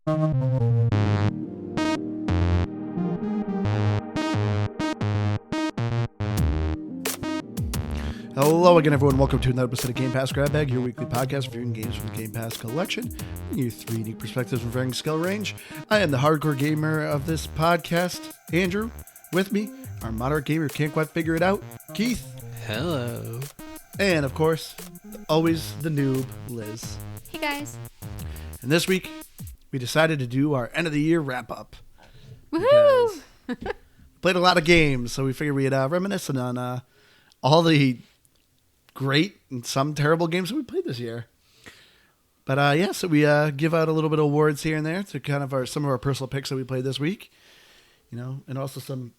Hello again, everyone. Welcome to another episode of Game Pass Grab Bag, your weekly podcast reviewing games from the Game Pass collection. Bringing you three unique perspectives from varying skill range. I am the hardcore gamer of this podcast, Andrew. With me, our moderate gamer who can't quite figure it out, Keith. Hello. And, of course, always the noob, Liz. Hey, guys. And this week, we decided to do our end of the year wrap-up. Woohoo! Played a lot of games, so we figured we'd reminisce on all the great and some terrible games that we played this year. But so we give out a little bit of awards here and there to kind of some of our personal picks that we played this week, and also some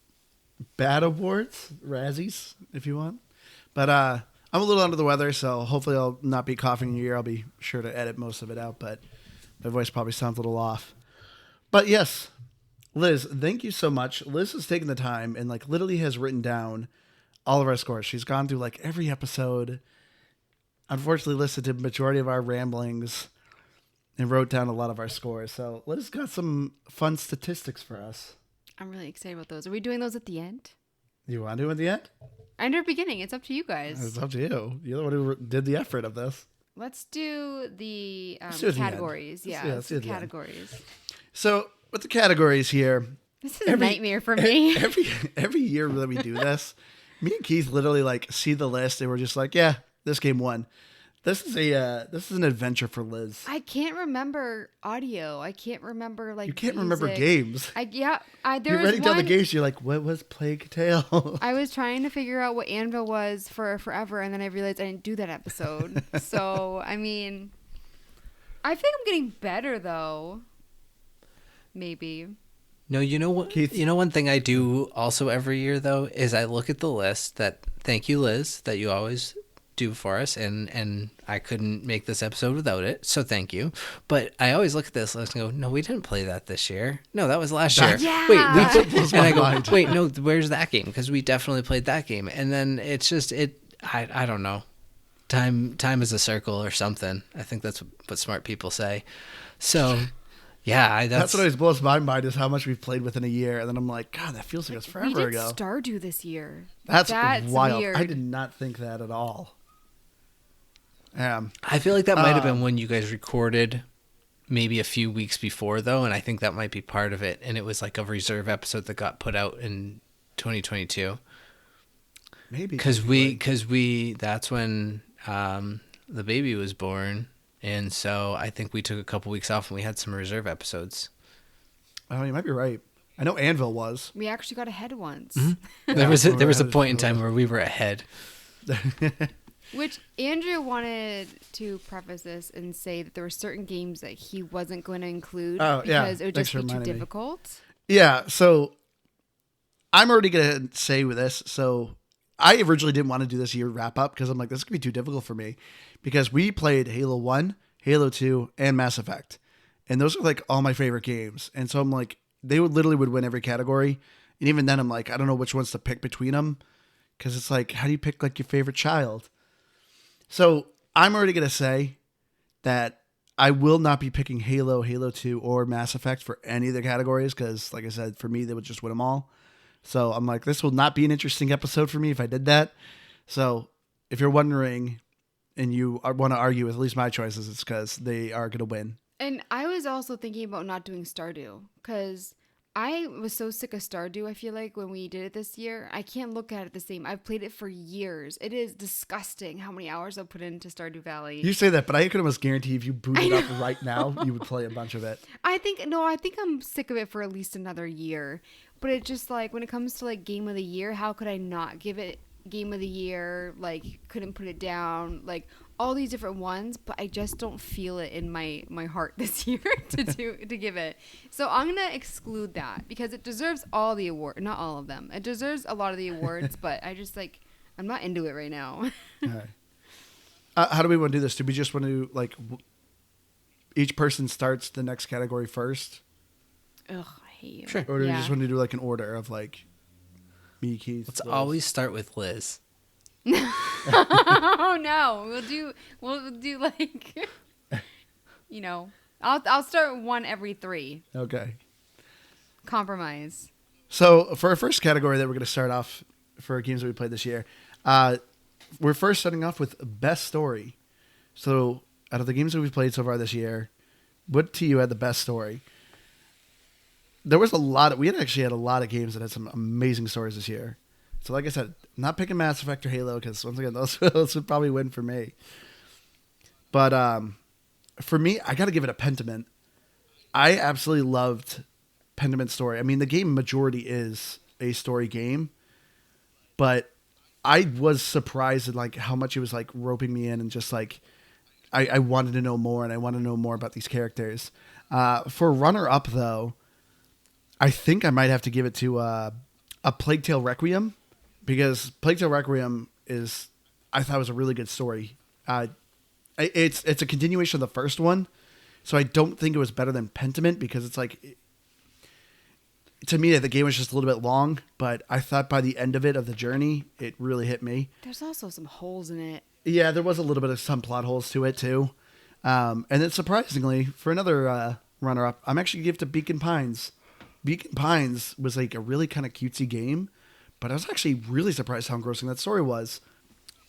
bad awards, Razzies, if you want. But I'm a little under the weather, so hopefully I'll not be coughing in your ear. I'll be sure to edit most of it out, but my voice probably sounds a little off. But yes, Liz, thank you so much. Liz has taken the time and literally has written down all of our scores. She's gone through every episode, unfortunately listened to the majority of our ramblings, and wrote down a lot of our scores. So Liz got some fun statistics for us. I'm really excited about those. Are we doing those at the end? You want to do it at the end? End or beginning? It's up to you guys. It's up to you. You're the one who did the effort of this. Let's do the Let's categories. do the categories. So with the categories here, This is a nightmare for me. Every year that we do this, me and Keith literally see the list and we're just yeah, this game won. This is an adventure for Liz. I can't remember audio. I can't remember you can't music. Remember games. You're writing down the games. You're what was Plague Tale? I was trying to figure out what Anvil was for forever, and then I realized I didn't do that episode. So I mean, I think I'm getting better though. Maybe. No, you know what? Keith. You know one thing I do also every year though is I look at the list that. Thank you, Liz, that you always do for us, and I couldn't make this episode without it, so thank you. But I always look at this list and go, no, we didn't play that this year. No, that was last year. Yeah. Wait, and I go, mind. wait, no, where's that game? Because we definitely played that game. And then it's just I don't know. Time is a circle or something. I think that's what smart people say. So. Yeah, that's what always blows my mind is how much we've played within a year, and then I'm like, God, that feels like it's forever we did ago. Stardew this year. That's wild. Weird. I did not think that at all. I feel like that might have been when you guys recorded, maybe a few weeks before though, and I think that might be part of it. And it was a reserve episode that got put out in 2022. Maybe because that's when the baby was born. And so I think we took a couple weeks off and we had some reserve episodes. Oh, you might be right. I know Anvil was. We actually got ahead once. Mm-hmm. There was a point in time where we were ahead. Which Andrew wanted to preface this and say that there were certain games that he wasn't going to include because it would just be too difficult. Yeah, so I'm already going to say with this. So I originally didn't want to do this year wrap up because I'm like, this is going to be too difficult for me. Because we played Halo 1, Halo 2, and Mass Effect. And those are all my favorite games. And so I'm like, they would win every category. And even then I'm like, I don't know which ones to pick between them. Because it's how do you pick your favorite child? So I'm already going to say that I will not be picking Halo, Halo 2, or Mass Effect for any of the categories. Because like I said, for me, they would just win them all. So I'm like, this will not be an interesting episode for me if I did that. So if you're wondering... and you want to argue with at least my choices, it's because they are going to win. And I was also thinking about not doing Stardew because I was so sick of Stardew, I feel like, when we did it this year. I can't look at it the same. I've played it for years. It is disgusting how many hours I've put into Stardew Valley. You say that, but I could almost guarantee if you booted it up right now, you would play a bunch of it. I think I'm sick of it for at least another year. But it's just when it comes to Game of the Year, how could I not give it Game of the Year? Couldn't put it down, all these different ones, but I just don't feel it in my heart this year to give it. So I'm gonna exclude that because it deserves all the award, not all of them. It deserves a lot of the awards, but I just I'm not into it right now. All right. How do we want to do this? Do we just want to each person starts the next category first? Ugh, I hate you. Sure. Or do we just want to do an order of me, Keith? Let's always start with Liz. Oh no, we'll do I'll start one every 3. Okay. Compromise. So for our first category that we're going to start off for games that we played this year, we're first starting off with best story. So out of the games that we've played so far this year, what to you had the best story? There was we had actually had a lot of games that had some amazing stories this year. So like I said, not picking Mass Effect or Halo because once again, those would probably win for me. But for me, I got to give it a Pentiment. I absolutely loved Pentiment's story. I mean, the game majority is a story game, but I was surprised at like how much it was like roping me in and just like I wanted to know more and I want to know more about these characters. For runner up though, I think I might have to give it to a Plague Tale Requiem because Plague Tale Requiem I thought was a really good story. It's a continuation of the first one, so I don't think it was better than Pentiment because it's like to me the game was just a little bit long, but I thought by the end of the journey, it really hit me. There's also some holes in it. Yeah, there was a little bit of some plot holes to it too. And then surprisingly, for another runner-up, I'm actually going to give it to Beacon Pines. Beacon Pines was like a really kind of cutesy game, but I was actually really surprised how engrossing that story was.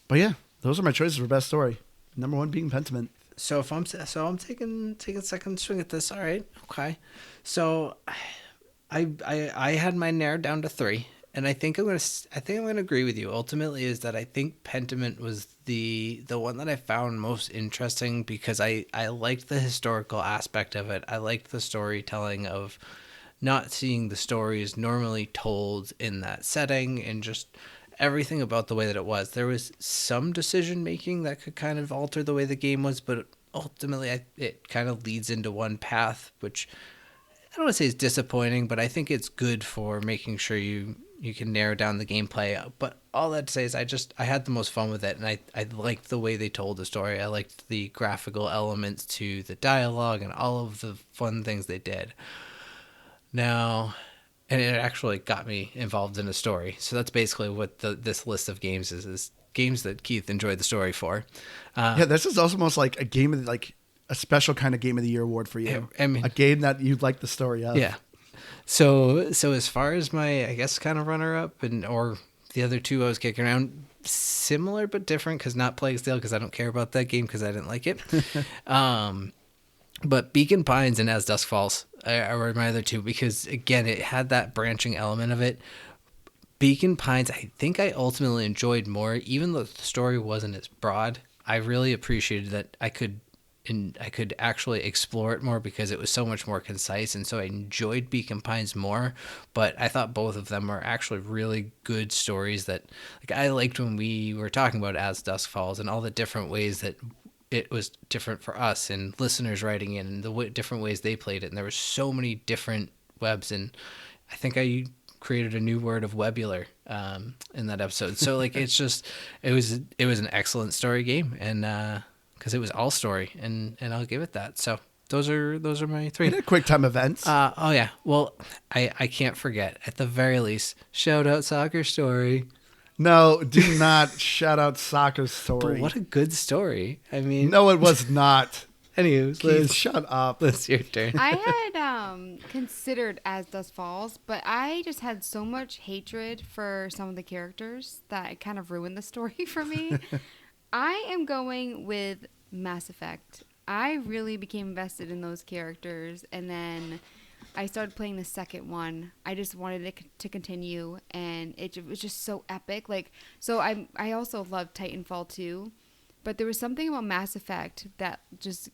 But yeah, those are my choices for best story. Number 1 being Pentiment. So I'm taking a second swing at this. All right, okay. So I had mine narrowed down to 3, and I think I'm gonna agree with you. Ultimately, is that I think Pentiment was the one that I found most interesting because I liked the historical aspect of it. I liked the storytelling of not seeing the stories normally told in that setting and just everything about the way that it was. There was some decision making that could kind of alter the way the game was, but ultimately it kind of leads into one path, which I don't want to say is disappointing, but I think it's good for making sure you can narrow down the gameplay. But all that to say is I had the most fun with it, and I liked the way they told the story. I liked the graphical elements to the dialogue and all of the fun things they did. Now, and it actually got me involved in a story. So that's basically what this list of games is games that Keith enjoyed the story for. Yeah, this is almost like a game of like a special kind of game of the year award for you. I mean, a game that you like the story of. Yeah. So as far as my, I guess, kind of runner up or the other 2 I was kicking around, similar but different because not Plague Tale because I don't care about that game because I didn't like it. But Beacon Pines and As Dusk Falls are my other 2 because, again, it had that branching element of it. Beacon Pines, I think I ultimately enjoyed more, even though the story wasn't as broad. I really appreciated that I could actually explore it more because it was so much more concise, and so I enjoyed Beacon Pines more. But I thought both of them were actually really good stories that, like, I liked when we were talking about As Dusk Falls and all the different ways that it was different for us and listeners writing in and the different ways they played it. And there were so many different webs, and I think I created a new word of webular in that episode. So like it was an excellent story game, and because it was all story, and I'll give it that. So those are my 3. We did quick time events. Oh yeah. Well, I can't forget, at the very least, shout out Soccer Story. No, do not shout out Soccer Story. But what a good story. I mean, no, it was not. Anyways, Keith, Liz, shut up. Liz, your turn. I had considered As Dusk Falls, but I just had so much hatred for some of the characters that it kind of ruined the story for me. I am going with Mass Effect. I really became invested in those characters, and then I started playing the second one. I just wanted it to continue, and it was just so epic. Like, so I also loved Titanfall 2, but there was something about Mass Effect that just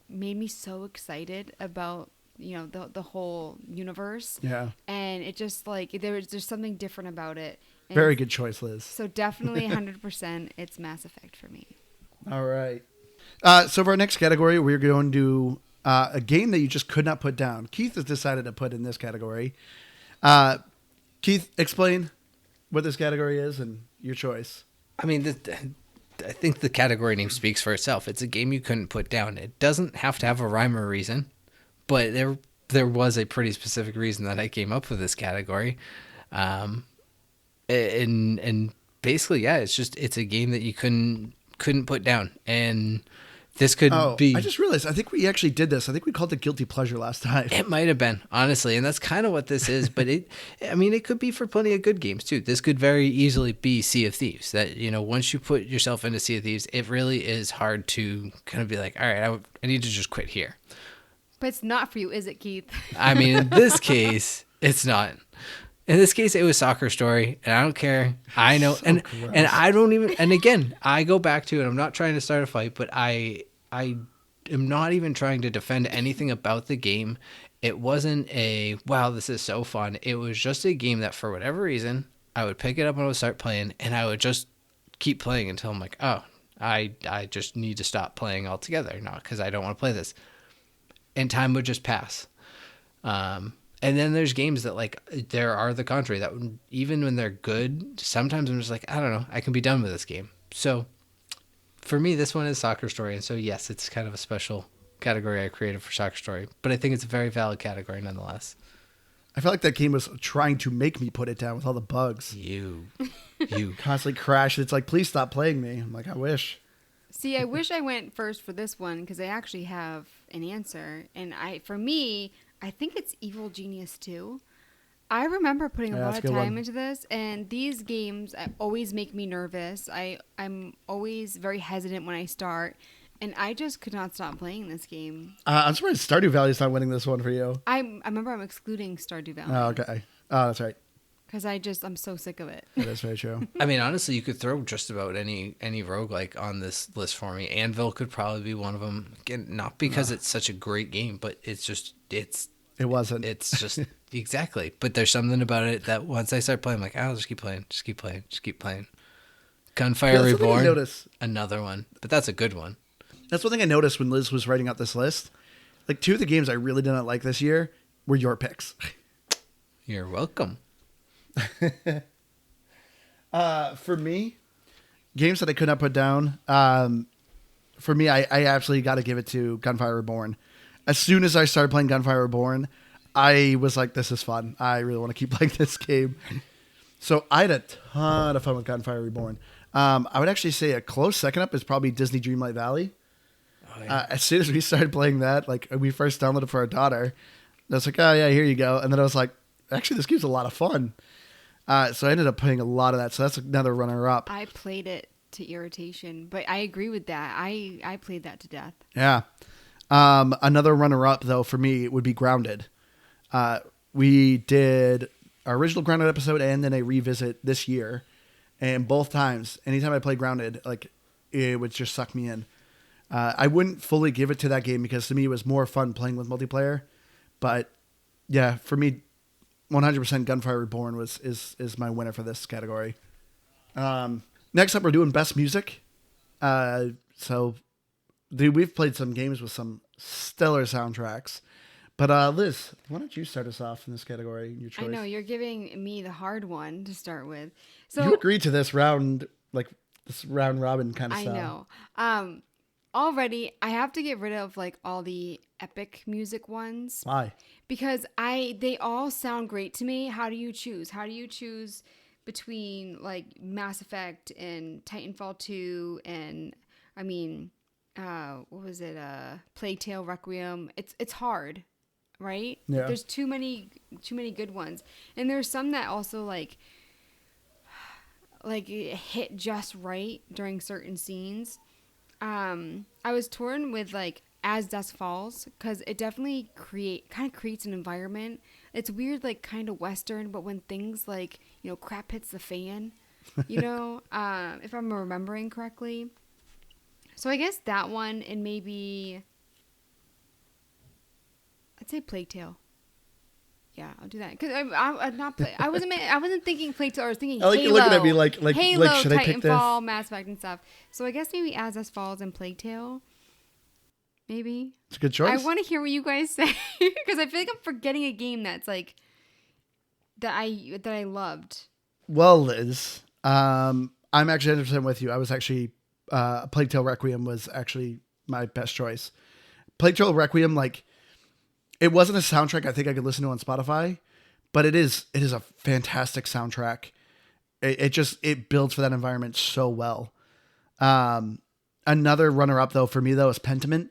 made me so excited about, you know, the whole universe. Yeah. And it just like there's something different about it. And very good choice, Liz. So definitely 100% it's Mass Effect for me. All right. So for our next category, we're going to do a game that you just could not put down. Keith has decided to put in this category. Keith, explain what this category is and your choice. I mean, I think the category name speaks for itself. It's a game you couldn't put down. It doesn't have to have a rhyme or reason, but there was a pretty specific reason that I came up with this category. And basically, yeah, it's a game that you couldn't put down. And This could be. I just realized. I think we actually did this. I think we called it guilty pleasure last time. It might have been, honestly, and that's kind of what this is. But it could be for plenty of good games too. This could very easily be Sea of Thieves. That once you put yourself into Sea of Thieves, it really is hard to kind of be like, all right, I need to just quit here. But it's not for you, is it, Keith? I mean, in this case, it's not. In this case, it was Soccer Story, and I don't care. I know, and I don't even. And again, I go back to it. I'm not trying to start a fight, but I am not even trying to defend anything about the game. It wasn't a wow, this is so fun. It was just a game that, for whatever reason, I would pick it up and I would start playing, and I would just keep playing until I'm like, oh, I just need to stop playing altogether, not because I don't want to play this, and time would just pass. And then there's games that, like, there are the contrary, that even when they're good, sometimes I'm just like, I don't know, I can be done with this game. So for me, this one is Soccer Story. And so, yes, it's kind of a special category I created for Soccer Story. But I think it's a very valid category nonetheless. I feel like that game was trying to make me put it down with all the bugs. You Constantly crash. It's like, please stop playing me. I'm like, I wish. See, I wish I went first for this one because I actually have an answer. And for me, I think it's Evil Genius 2. I remember putting a lot of time into this, and these games always make me nervous. I'm always very hesitant when I start, and I just could not stop playing this game. I'm surprised Stardew Valley is not winning this one for you. I remember I'm excluding Stardew Valley. Oh, okay. Oh, that's right. Because I'm so sick of it. That is very true. I mean, honestly, you could throw just about any roguelike on this list for me. Anvil could probably be one of them. Again, not because it's such a great game, but it wasn't. It's just exactly. But there's something about it that once I start playing, I'm like, I'll just keep playing, just keep playing, just keep playing. Gunfire Reborn, another one, but that's a good one. That's one thing I noticed when Liz was writing out this list. Like, two of the games I really didn't like this year were your picks. You're welcome. For me, games that I could not put down. For me, I absolutely got to give it to Gunfire Reborn. As soon as I started playing Gunfire Reborn, I was like, this is fun. I really want to keep playing this game. So I had a ton of fun with Gunfire Reborn. I would actually say a close second up is probably Disney Dreamlight Valley. Oh, yeah. As soon as we started playing that, like, we first downloaded it for our daughter, I was like, oh yeah, here you go. And then I was like, actually, this game's a lot of fun. So I ended up playing a lot of that. So that's another runner-up. I played it to irritation, but I agree with that. I played that to death. Yeah. Another runner-up, though, for me would be Grounded. We did our original Grounded episode and then a revisit this year. And both times, anytime I played Grounded, like, it would just suck me in. I wouldn't fully give it to that game because to me it was more fun playing with multiplayer. But yeah, for me, 100% Gunfire Reborn is my winner for this category. Next up, we're doing Best Music. So, dude, we've played some games with some stellar soundtracks. But Liz, why don't you start us off in this category? Your choice. I know you're giving me the hard one to start with. So you agreed to this round, like this round robin kind of stuff. I know. Already, I have to get rid of like all the epic music ones. Why? Because they all sound great to me. How do you choose? How do you choose between like Mass Effect and Titanfall 2 and what was it? Plague Tale Requiem. It's hard, right? Yeah. There's too many good ones, and there's some that also like hit just right during certain scenes. I was torn with like As Dusk Falls because it definitely creates an environment. It's weird, like kind of Western, but when things like crap hits the fan, if I'm remembering correctly. So I guess that one, and maybe I'd say Plague Tale. Yeah, I'll do that because I wasn't thinking Plague Tale. I was thinking I like Halo. You looking at me like Halo, should I pick this? Titanfall, Mass Effect, and stuff. So I guess maybe As Dusk Falls and Plague Tale. Maybe it's a good choice. I want to hear what you guys say because I feel like I'm forgetting a game that's like that I loved. Well, Liz, I'm actually 100% with you. I was actually Plague Tale Requiem was actually my best choice. Plague Tale Requiem, like, it wasn't a soundtrack I think I could listen to on Spotify, but it is a fantastic soundtrack. It builds for that environment so well. Another runner-up, though, for me, though, is Pentiment.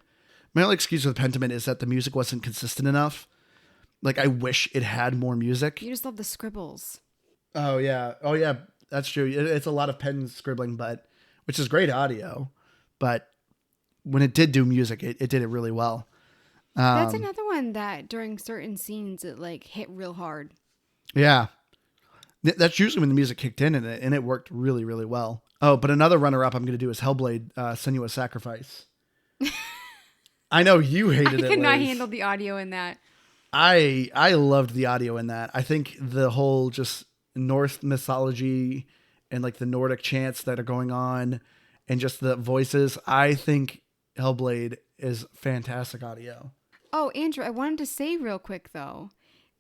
My only excuse with Pentiment is that the music wasn't consistent enough. Like, I wish it had more music. You just love the scribbles. Oh, yeah. That's true. It's a lot of pen scribbling, which is great audio. But when it did do music, it did it really well. That's another one that during certain scenes, it like hit real hard. Yeah. That's usually when the music kicked in, and it worked really, really well. Oh, but another runner-up I'm going to do is Hellblade, Senua's Sacrifice. I know you hated it, I could not Liz. handle the audio in that. I loved the audio in that. I think the whole just Norse mythology and like the Nordic chants that are going on and just the voices, I think Hellblade is fantastic audio. Oh, Andrew, I wanted to say real quick, though,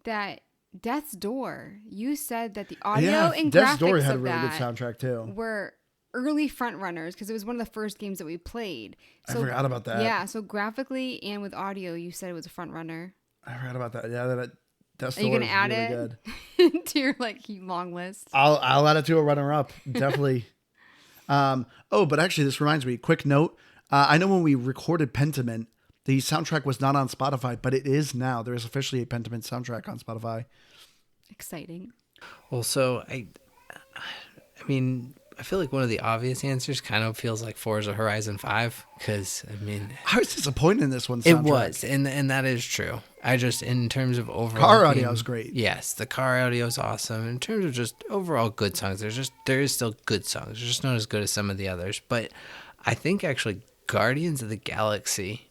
that Death's Door, you said that the audio and Death's graphics Door had a of really good that soundtrack too. were early front runners because it was one of the first games that we played. So, I forgot about that. Yeah, so graphically and with audio, you said it was a front runner. I forgot about that. Yeah, Death's Are you Door going to is add really it good. to your like long list? I'll add it to a runner-up, definitely. But actually, this reminds me. Quick note: I know when we recorded Pentiment, the soundtrack was not on Spotify, but it is now. There is officially a Pentiment soundtrack on Spotify. Exciting. Also, I mean, I feel like one of the obvious answers kind of feels like Forza Horizon 5 because, I mean... I was disappointed in this one. It was, and that is true. I just, in terms of overall... Car audio is great. Yes, the car audio is awesome. In terms of just overall good songs, there is still good songs. They're just not as good as some of the others. But I think actually Guardians of the Galaxy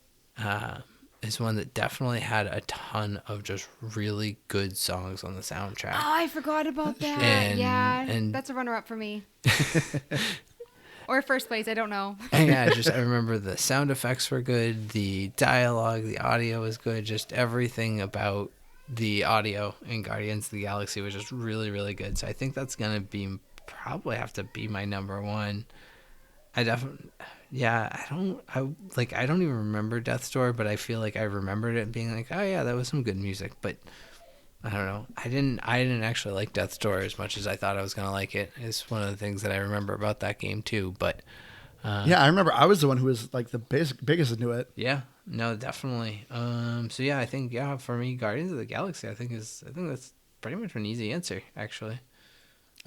is one that definitely had a ton of just really good songs on the soundtrack. Oh, I forgot about that. And that's a runner-up for me. Or first place, I don't know. And yeah, I remember the sound effects were good, the dialogue, the audio was good, just everything about the audio in Guardians of the Galaxy was just really, really good. So I think that's gonna probably have to be my number one. I don't even remember Death's Door, but I feel like I remembered it being like, oh yeah, that was some good music. But I don't know. I didn't actually like Death's Door as much as I thought I was gonna like it. It's one of the things that I remember about that game too. But yeah, I remember I was the one who was like the biggest into it. Yeah, no, definitely. So yeah, I think for me, Guardians of the Galaxy, I think that's pretty much an easy answer actually.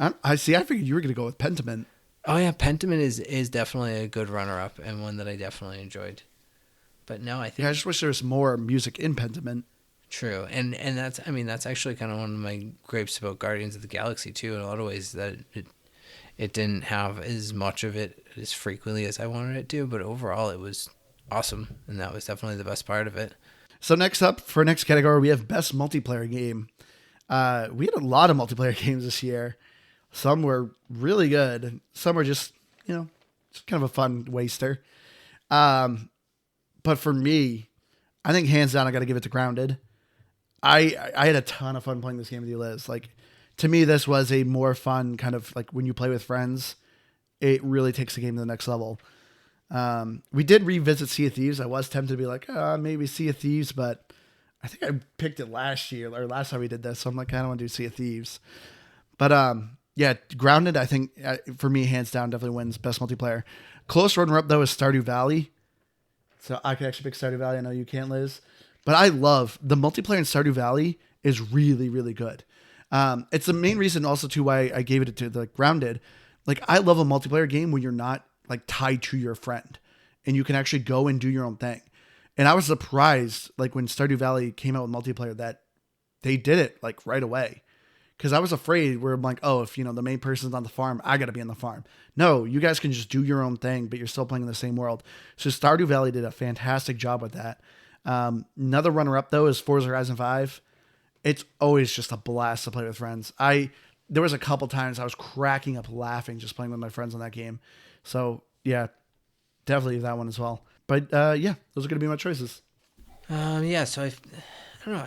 I see. I figured you were gonna go with Pentiment. Oh yeah, Pentiment is definitely a good runner-up and one that I definitely enjoyed. But no, I think I just wish there was more music in Pentiment. True, and that's actually kind of one of my gripes about Guardians of the Galaxy too. In a lot of ways, that it didn't have as much of it as frequently as I wanted it to, but overall, it was awesome, and that was definitely the best part of it. So next up for next category, we have best multiplayer game. We had a lot of multiplayer games this year. Some were really good. Some were just just kind of a fun waster. But for me, I think hands down, I got to give it to Grounded. I had a ton of fun playing this game with you, Liz. Like, to me, this was a more fun kind of like when you play with friends, it really takes the game to the next level. We did revisit Sea of Thieves. I was tempted to be like, maybe Sea of Thieves, but I think I picked it last year or last time we did this. So I'm like, I don't want to do Sea of Thieves. But yeah, Grounded, I think for me, hands down, definitely wins best multiplayer. Close runner-up though is Stardew Valley. So I could actually pick Stardew Valley. I know you can't, Liz. But I love the multiplayer in Stardew Valley is really, really good. It's the main reason also too why I gave it to the Grounded. Like, I love a multiplayer game when you're not like tied to your friend and you can actually go and do your own thing. And I was surprised like when Stardew Valley came out with multiplayer that they did it like right away. Cause I was afraid where I'm like, oh, if the main person's on the farm, I gotta be on the farm. No, you guys can just do your own thing, but you're still playing in the same world. So Stardew Valley did a fantastic job with that. Another runner-up though is Forza Horizon 5. It's always just a blast to play with friends. There was a couple times I was cracking up laughing just playing with my friends on that game. So yeah, definitely that one as well. But yeah, those are gonna be my choices. Yeah, so I don't know.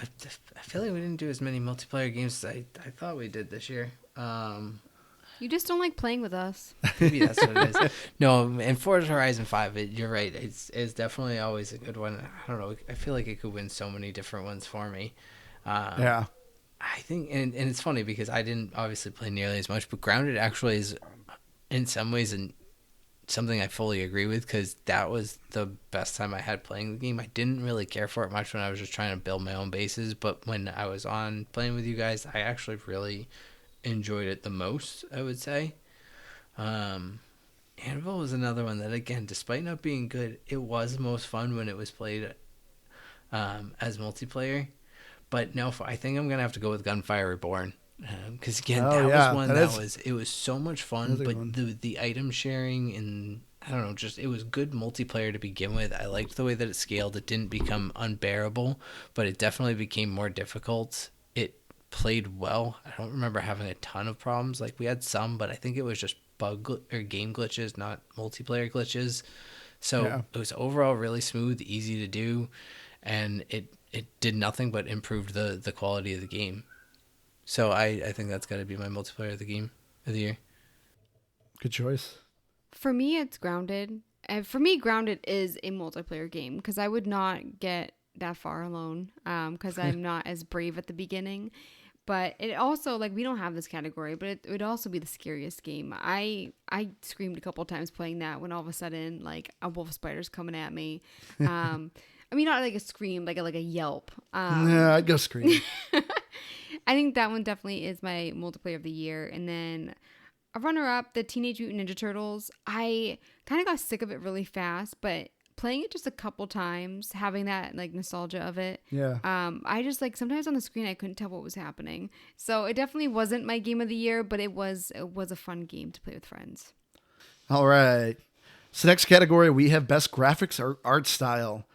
I feel like we didn't do as many multiplayer games as I thought we did this year. You just don't like playing with us. Maybe that's what it is. No, and Forza Horizon 5, you're right. It's definitely always a good one. I don't know. I feel like it could win so many different ones for me. Yeah. I think, and it's funny because I didn't obviously play nearly as much, but Grounded actually is in some ways something I fully agree with, because that was the best time I had playing the game. I didn't really care for it much when I was just trying to build my own bases, but when I was on playing with you guys, I actually really enjoyed it the most, I would say. Anvil was another one that, again, despite not being good, it was most fun when it was played as multiplayer. But no, I think I'm gonna have to go with Gunfire Reborn, because again, that was one it was so much fun. But the item sharing, and I don't know, just it was good multiplayer to begin with. I liked the way that it scaled. It didn't become unbearable, but it definitely became more difficult. It played well. I don't remember having a ton of problems. Like, we had some, but I think it was just or game glitches, not multiplayer glitches. So It was overall really smooth, easy to do, and it did nothing but improve the quality of the game. So I think that's got to be my multiplayer of the game of the year. Good choice. For me, it's Grounded. And for me, Grounded is a multiplayer game because I would not get that far alone because I'm not as brave at the beginning. But it also, like, we don't have this category, but it would also be the scariest game. I screamed a couple times playing that when all of a sudden, like, a wolf spider's coming at me. I mean, not like a scream, like a yelp. Yeah, I'd go scream. I think that one definitely is my multiplayer of the year. And then a runner-up, the Teenage Mutant Ninja Turtles. I kind of got sick of it really fast, but playing it just a couple times, having that like nostalgia of it. Yeah. I just like sometimes on the screen I couldn't tell what was happening. So it definitely wasn't my game of the year, but it was a fun game to play with friends. All right. So next category, we have best graphics or art style.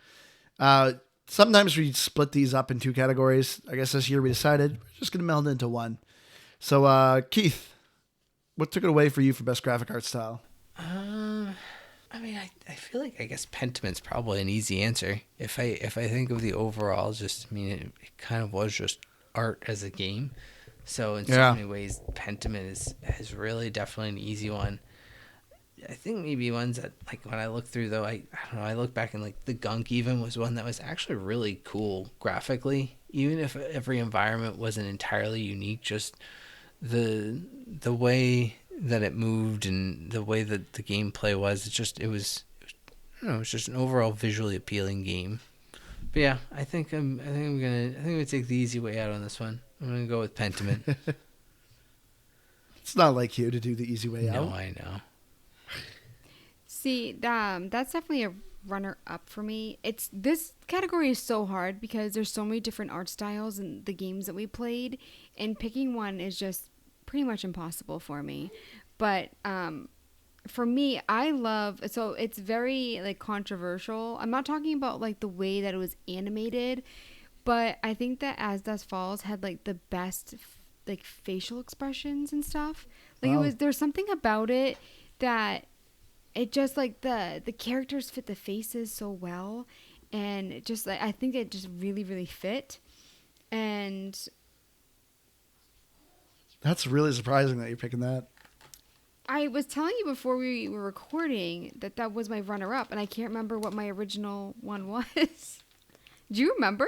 Sometimes we split these up in two categories. I guess this year we decided we're just going to meld into one. So, Keith, what took it away for you for best graphic art style? I mean, I feel like, I guess Pentiment's probably an easy answer. If I think of the overall, just, I mean, it kind of was just art as a game. So in so many ways, Pentiment is really definitely an easy one. I think maybe ones that, like, when I look through, though, I don't know, I look back and, like, the Gunk even was one that was actually really cool graphically. Even if every environment wasn't entirely unique, just the way that it moved and the way that the gameplay was, it was I don't know, it's just an overall visually appealing game. But yeah, I think I'm gonna take the easy way out on this one. I'm gonna go with Pentiment. It's not like you to do the easy way out. No, I know. See, that's definitely a runner-up for me. This category is so hard because there's so many different art styles in the games that we played, and picking one is just pretty much impossible for me. But for me, so it's very like controversial. I'm not talking about like the way that it was animated, but I think that As Dusk Falls had like the best like facial expressions and stuff. Like there's something about it that it just like the characters fit the faces so well, and it just like I think it just really really fit. And that's really surprising that you're picking that. I was telling you before we were recording that was my runner-up, and I can't remember what my original one was. Do you remember?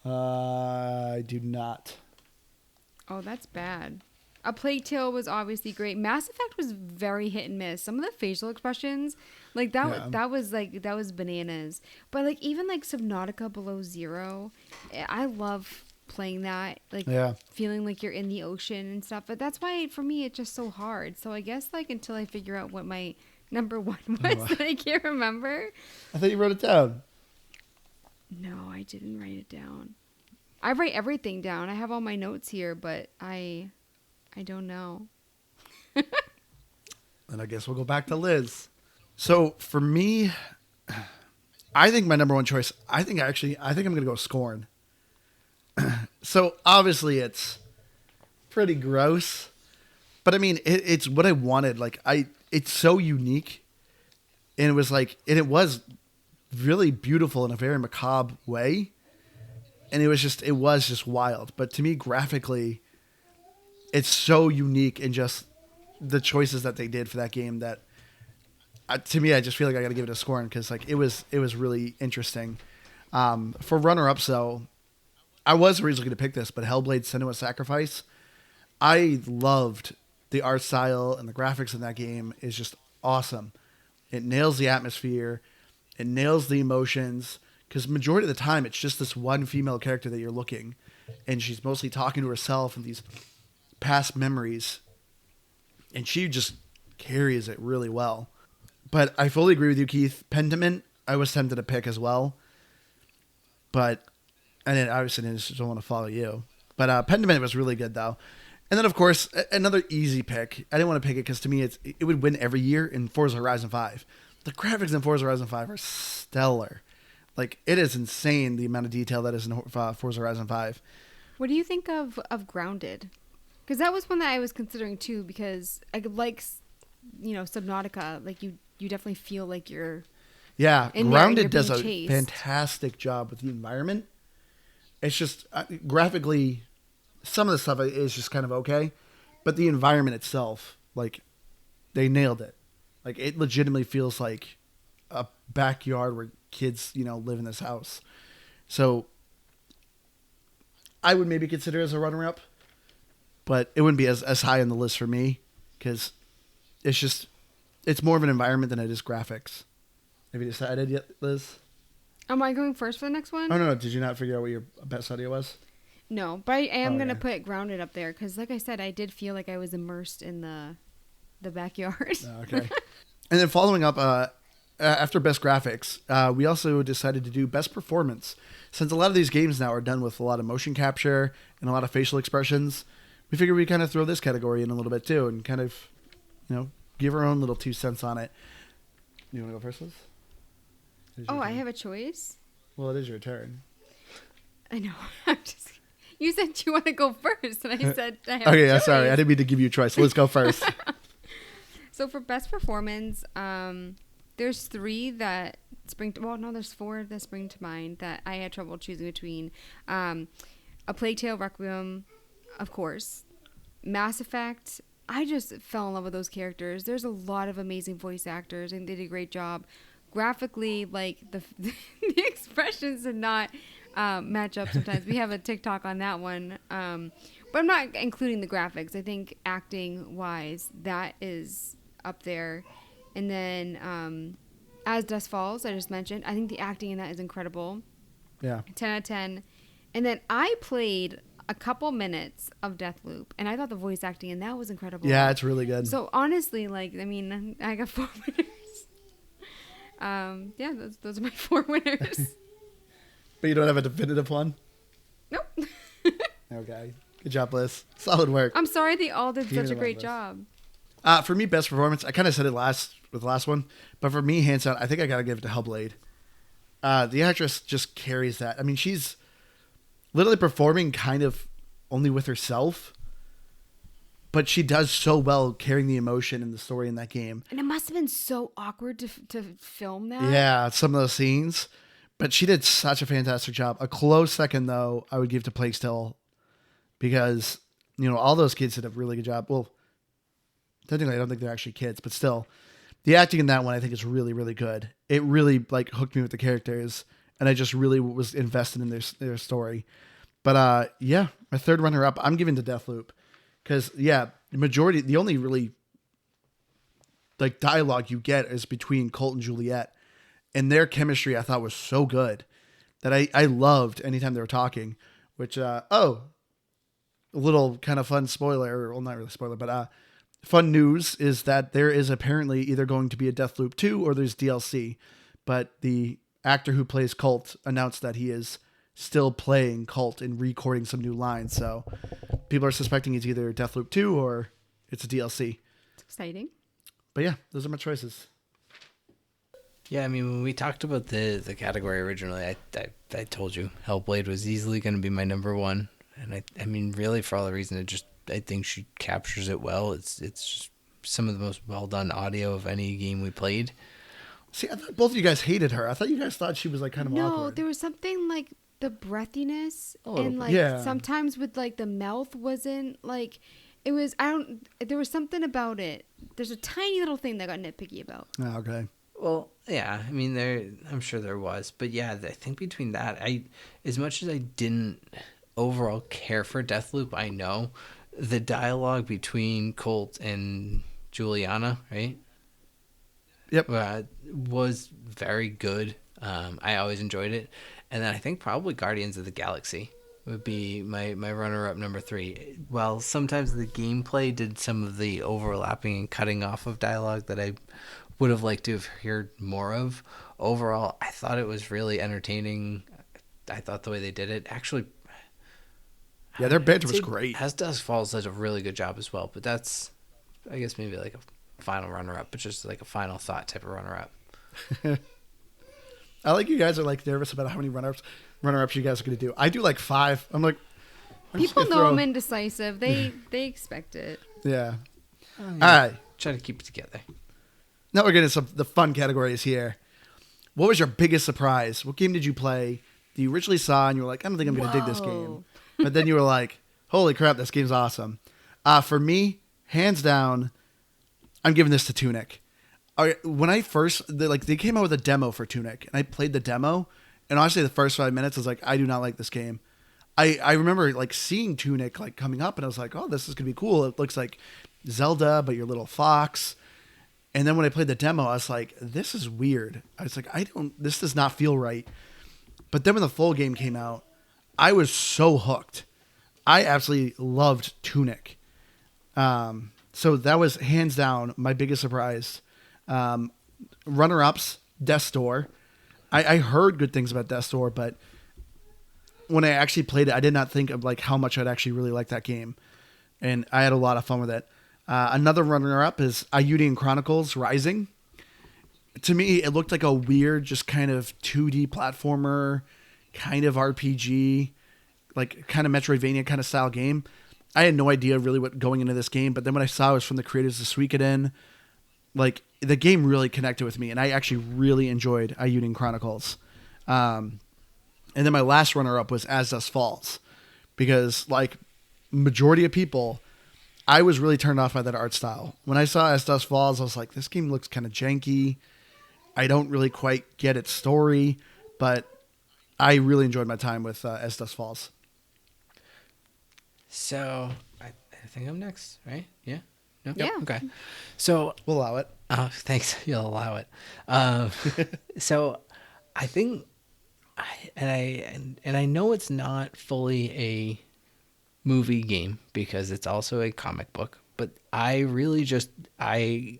I do not. Oh, that's bad. A Plague Tale was obviously great. Mass Effect was very hit and miss. Some of the facial expressions, like that was bananas. But like even like Subnautica Below Zero, I love playing that, like feeling like you're in the ocean and stuff. But that's why for me it's just so hard. So I guess like until I figure out what my number one was that I can't remember. I thought you wrote it down. No, I didn't write it down. I write everything down. I have all my notes here, but I don't know. And I guess we'll go back to Liz. So for me, I think my number one choice, I think I'm going to go Scorn. So obviously it's pretty gross, but I mean, it's what I wanted. Like it's so unique, and it was really beautiful in a very macabre way. And it was just wild. But to me, graphically, it's so unique in just the choices that they did for that game that, to me, I just feel like I got to give it a Scorn because like it was really interesting. For runner-ups, though, I was originally going to pick this, but Hellblade: Senua's Sacrifice, I loved the art style and the graphics in that game is just awesome. It nails the atmosphere. It nails the emotions. Because majority of the time, it's just this one female character that you're looking. And she's mostly talking to herself and these past memories. And she just carries it really well. But I fully agree with you, Keith. Pentiment, I was tempted to pick as well. But, and then obviously I just don't want to follow you. But Pentiment was really good, though. And then, of course, another easy pick. I didn't want to pick it because to me, it would win every year in Forza Horizon 5. The graphics in Forza Horizon 5 are stellar. Like, it is insane the amount of detail that is in Forza Horizon 5. What do you think of Grounded? Because that was one that I was considering too. Because I like, Subnautica. Like you definitely feel like you're. Yeah, in there and Grounded you're does a being chased. fantastic job with the environment. It's just graphically, some of the stuff is just kind of okay, but the environment itself, like, they nailed it. Like, it legitimately feels like a backyard where kids, live in this house. So I would maybe consider it as a runner-up, but it wouldn't be as high on the list for me because it's more of an environment than it is graphics. Have you decided yet, Liz? Am I going first for the next one? Oh, no. Did you not figure out what your best idea was? No, but I am going to Okay. put Grounded up there because, like I said, I did feel like I was immersed in the backyard. Okay. And then following up, after best graphics, we also decided to do best performance. Since a lot of these games now are done with a lot of motion capture and a lot of facial expressions, we figured we'd kind of throw this category in a little bit too and kind of, give our own little 2 cents on it. You want to go first, Liz? I have a choice? Well, it is your turn. I know. You said you want to go first, and I said I have Okay, a yeah, choice. sorry. I didn't mean to give you a choice. Let's go first. So for best performance, there's 3 that there's 4 that spring to mind that I had trouble choosing between. A Plague Tale Requiem, of course. Mass Effect, I just fell in love with those characters. There's a lot of amazing voice actors, and they did a great job. Graphically, like, the expressions did not match up sometimes. We have a TikTok on that one. But I'm not including the graphics. I think acting-wise, that is up there. And then As Dusk Falls, I just mentioned. I think the acting in that is incredible. Yeah. 10 out of 10. And then I played a couple minutes of Deathloop, and I thought the voice acting in that was incredible. Yeah, it's really good. So honestly, I got 4 winners. Those are my 4 winners. But you don't have a definitive one? Nope. Okay. Good job, Liz. Solid work. I'm sorry they all did Neither such a one great of us. job. For me, best performance, I kind of said it with the last one, but for me, hands down, I think I got to give it to Hellblade. The actress just carries that. I mean, she's literally performing kind of only with herself, but she does so well carrying the emotion and the story in that game. And it must have been so awkward to film that. Yeah, some of those scenes, but she did such a fantastic job. A close second, though, I would give to Plague Tale because, all those kids did a really good job. Well, technically, I don't think they're actually kids, but still, the acting in that one I think is really, really good. It really hooked me with the characters, and I just really was invested in their story. But my third runner up, I'm giving to Deathloop because the only really dialogue you get is between Colt and Juliet, and their chemistry I thought was so good that I loved anytime they were talking. Which a little kind of fun spoiler, well, not really spoiler, but fun news is that there is apparently either going to be a Deathloop 2 or there's DLC. But the actor who plays Colt announced that he is still playing Colt and recording some new lines. So people are suspecting it's either Deathloop 2 or it's a DLC. It's exciting. But yeah, those are my choices. Yeah, I mean, when we talked about the category originally, I told you Hellblade was easily going to be my number 1. And I mean, really, for all the reason, I think she captures it well. It's just some of the most well done audio of any game we played. See, I thought both of you guys hated her. I thought you guys thought she was kind of No, awkward. there was something like the breathiness and sometimes with the mouth wasn't it was there was something about it. There's a tiny little thing that I got nitpicky about. Oh, okay. Well, yeah, I mean, I'm sure there was, but yeah, I think between that, as much as I didn't overall care for Deathloop, I know the dialogue between Colt and Juliana, right? Yep. Was very good. I always enjoyed it. And then I think probably Guardians of the Galaxy would be my runner-up number 3. Well, sometimes the gameplay did some of the overlapping and cutting off of dialogue that I would have liked to have heard more of. Overall, I thought it was really entertaining. I thought the way they did it, actually, Yeah, their banter was great. As Dusk Falls does a really good job as well, but that's, I guess, maybe like a final runner-up, but just like a final thought type of runner-up. I like you guys are like nervous about how many runner-ups you guys are going to do. I do like 5. I'm like, People know I'm indecisive. They expect it. Yeah. Oh, All yeah. right. Try to keep it together. Now we're getting the fun categories here. What was your biggest surprise? What game did you play that you originally saw and you were like, I don't think I'm going to dig this game. But then you were like, holy crap, this game's awesome. For me, hands down, I'm giving this to Tunic. When I first, they came out with a demo for Tunic, and I played the demo, and honestly, the first 5 minutes, I was like, I do not like this game. I remember like seeing Tunic like coming up, and I was like, oh, this is gonna be cool. It looks like Zelda, but you're a little fox. And then when I played the demo, I was like, this is weird. I was like, this does not feel right. But then when the full game came out, I was so hooked. I absolutely loved Tunic. So that was hands down my biggest surprise. Runner-ups, Death's Door. I heard good things about Death's Door, but when I actually played it, I did not think of like how much I'd actually really like that game. And I had a lot of fun with it. Another runner-up is Iudian Chronicles Rising. To me, it looked like a weird, just kind of 2D platformer, kind of RPG, like kind of Metroidvania kind of style game. I had no idea really what going into this game, but then when I saw it was from the creators of Suikoden, like the game really connected with me, and I actually really enjoyed Iudian Chronicles. And then my last runner-up was As Dusk Falls, because like majority of people, I was really turned off by that art style. When I saw As Dusk Falls, I was like, this game looks kind of janky. I don't really quite get its story, but I really enjoyed my time with As Dusk Falls. So I think I'm next, right? Yeah. No? Yeah. Okay. So We'll allow it. oh, thanks. You'll allow it. So I think, I know it's not fully a movie game because it's also a comic book, but I really just I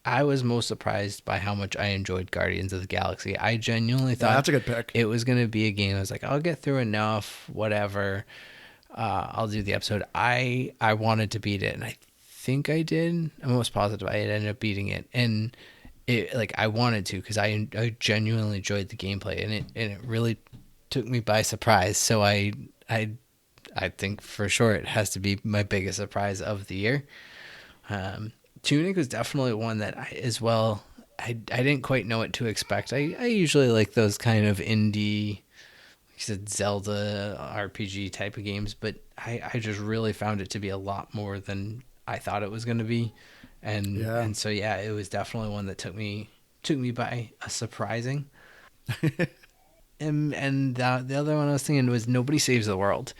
was most surprised by how much I enjoyed Guardians of the Galaxy. I genuinely thought that's a good pick. it was going to be a game. I was like, I'll get through enough, whatever. I'll do the episode. I wanted to beat it, and I think I did. I'm almost positive I ended up beating it, and it like I wanted to because I genuinely enjoyed the gameplay, and it really took me by surprise. So I think for sure it has to be my biggest surprise of the year. Tunic was definitely one that I didn't quite know what to expect. I usually like those kind of indie, like you said, Zelda RPG type of games, but I just really found it to be a lot more than I thought it was going to be. And so, yeah, it was definitely one that took me by a surprising. and the other one I was thinking was Nobody Saves the World.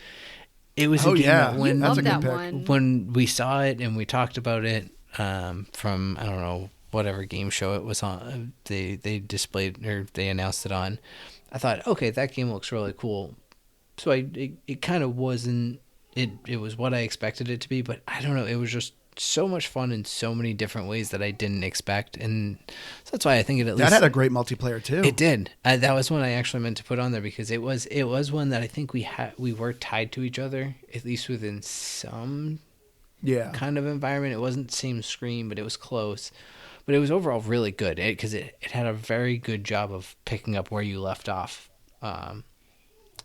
It was a game that when, that's a good that pick. one. when we saw it and we talked about it from, I don't know, whatever game show it was on, they displayed or they announced it on, I thought, okay, that game looks really cool. So it kind of wasn't, it was what I expected it to be, but I don't know, it was just so much fun in so many different ways that I didn't expect, and so that's why I think That had a great multiplayer too. It did. That was one I actually meant to put on there because it was one that I think we were tied to each other, at least within some kind of environment. It wasn't the same screen, but it was close. But it was overall really good because it had a very good job of picking up where you left off. And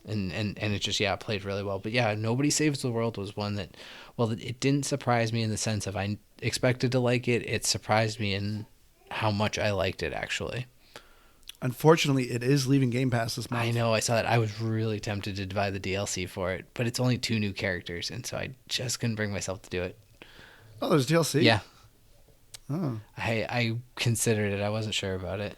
it just, played really well. But yeah, Nobody Saves the World was one that, well, it didn't surprise me in the sense of I expected to like it. It surprised me in how much I liked it, actually. Unfortunately, it is leaving Game Pass this month. I know, I saw that. I was really tempted to buy the DLC for it, but it's only 2 new characters, and so I just couldn't bring myself to do it. Oh, there's DLC? Yeah. Oh. I considered it. I wasn't sure about it.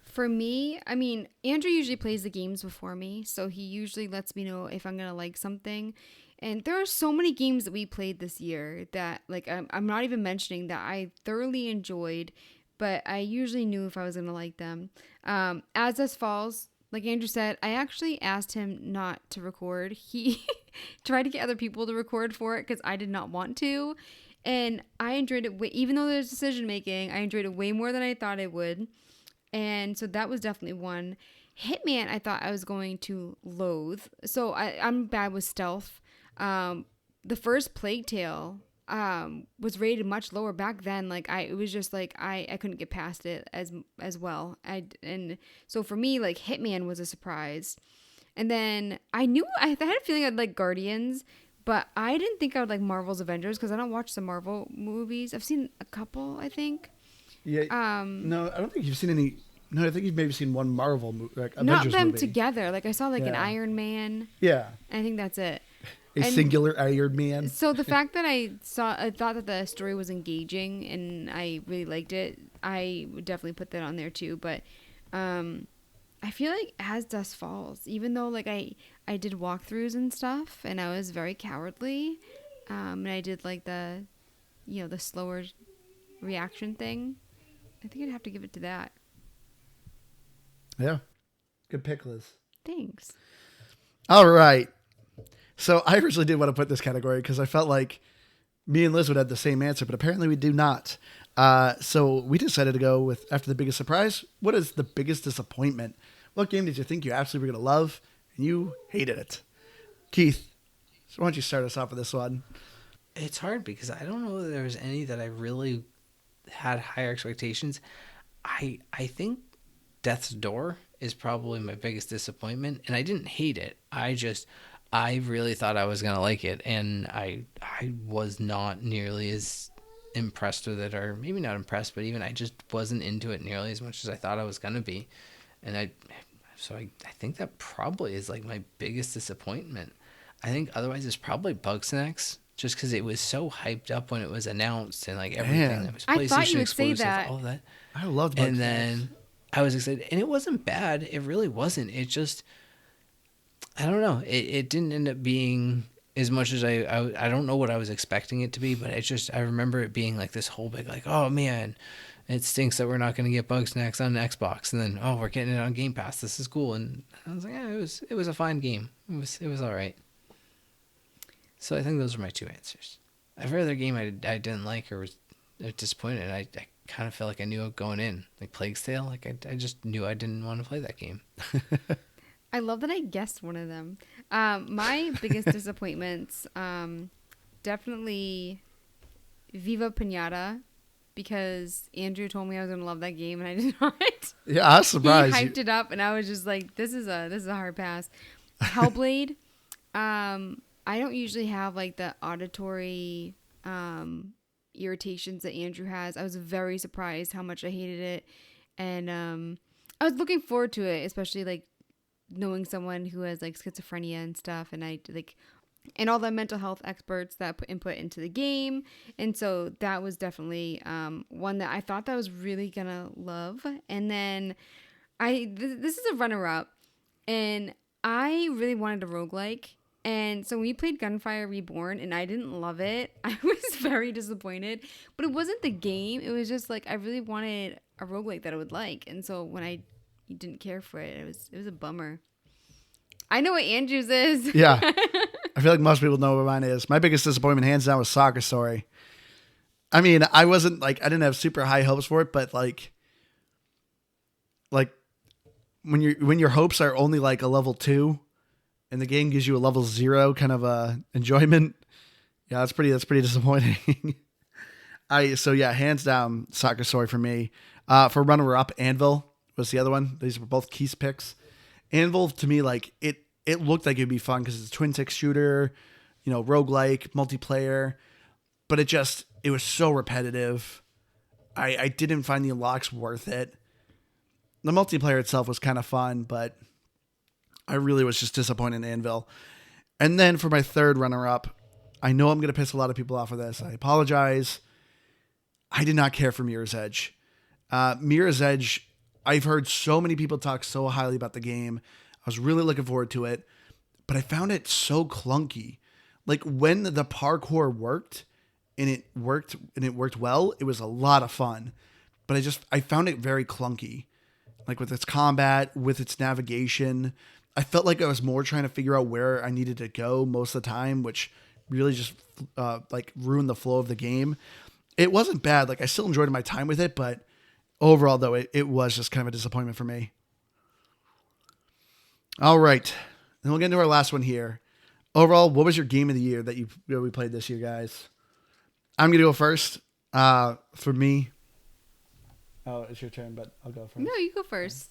For me, I mean, Andrew usually plays the games before me, so he usually lets me know if I'm going to like something. And there are so many games that we played this year that, like, I'm not even mentioning that I thoroughly enjoyed, but I usually knew if I was gonna like them. As This Falls, like Andrew said, I actually asked him not to record. He tried to get other people to record for it because I did not want to. And I enjoyed it, even though there's decision making, I enjoyed it way more than I thought I would. And so that was definitely one. Hitman, I thought I was going to loathe. So I'm bad with stealth. The first Plague Tale was rated much lower back then. Like it was just like I couldn't get past it as well. And so for me, like Hitman was a surprise. And then I had a feeling I'd like Guardians, but I didn't think I would like Marvel's Avengers because I don't watch the Marvel movies. I've seen a couple, I think. Yeah. No, I don't think you've seen any. No, I think you've maybe seen one Marvel movie, like Not Avengers them movie. together. Like I saw like an Iron Man. Yeah. I think that's it. A singular Iron Man. So the fact that I thought that the story was engaging and I really liked it, I would definitely put that on there too. But I feel like As Dusk Falls, even though like I did walkthroughs and stuff and I was very cowardly, and I did like the slower reaction thing, I think I'd have to give it to that. Yeah. Good pick, Liz. Thanks. All right. So I originally did want to put this category because I felt like me and Liz would have the same answer, but apparently we do not. So we decided to go with, after the biggest surprise, what is the biggest disappointment? What game did you think you absolutely were going to love and you hated it? Keith, so why don't you start us off with this one? It's hard because I don't know that there was any that I really had higher expectations. I think Death's Door is probably my biggest disappointment, and I didn't hate it. I really thought I was gonna like it, and I was not nearly as impressed with it, or maybe not impressed, but even I just wasn't into it nearly as much as I thought I was gonna be, and I think that probably is like my biggest disappointment. I think otherwise it's probably Bugsnax, just because it was so hyped up when it was announced and like everything that was PlayStation I thought you would say exclusive, that. all of that. I loved Bugsnax. And then I was excited, and it wasn't bad. It really wasn't. It just, I don't know. It didn't end up being as much as I don't know what I was expecting it to be, but I remember it being like this whole big like, oh man, it stinks that we're not going to get Bugsnax on Xbox, and then we're getting it on Game Pass. This is cool, and I was like, yeah, it was a fine game. It was all right. So I think those are my two answers. Every other game I didn't like or was disappointed. I kind of felt like I knew it going in, like Plague's Tale. Like I just knew I didn't want to play that game. I love that I guessed one of them. My biggest disappointments, definitely Viva Pinata, because Andrew told me I was gonna love that game and I did not. Yeah, I was surprised. He hyped it up and I was just like, this is a hard pass. Hellblade. I don't usually have like the auditory irritations that Andrew has. I was very surprised how much I hated it, and I was looking forward to it, especially like knowing someone who has like schizophrenia and stuff, and I like, and all the mental health experts that put input into the game, and so that was definitely one that I thought that I was really gonna love. And then this is a runner-up, and I really wanted a roguelike. And so we played Gunfire Reborn, and I didn't love it. I was very disappointed. But it wasn't the game. It was just like I really wanted a roguelike that I would like. And so when I didn't care for it, it was a bummer. I know what Andrew's is. Yeah. I feel like most people know what mine is. My biggest disappointment, hands down, was Soccer Story. I mean, I didn't have super high hopes for it, but like when your hopes are only like a level 2, and the game gives you a level 0 kind of enjoyment. Yeah, that's pretty disappointing. Hands down, Soccer Story for me. For runner-up, Anvil was the other one. These were both Keith's picks. Anvil, to me, like it looked like it'd be fun because it's a twin-stick shooter, roguelike, multiplayer, but it was so repetitive. I didn't find the unlocks worth it. The multiplayer itself was kind of fun, but I really was just disappointed in Anvil. And then for my third runner-up, I know I'm going to piss a lot of people off with this. I apologize. I did not care for Mirror's Edge. Mirror's Edge, I've heard so many people talk so highly about the game. I was really looking forward to it, but I found it so clunky. Like when the parkour worked, and it worked well, it was a lot of fun. but I found it very clunky. Like with its combat, with its navigation. I felt like I was more trying to figure out where I needed to go most of the time, which really just like ruined the flow of the game. It wasn't bad. Like I still enjoyed my time with it, but overall though, it was just kind of a disappointment for me. All right. Then we'll get into our last one here. Overall, what was your game of the year that we played this year, guys? I'm going to go first. For me, it's your turn, but I'll go first. No, you go first.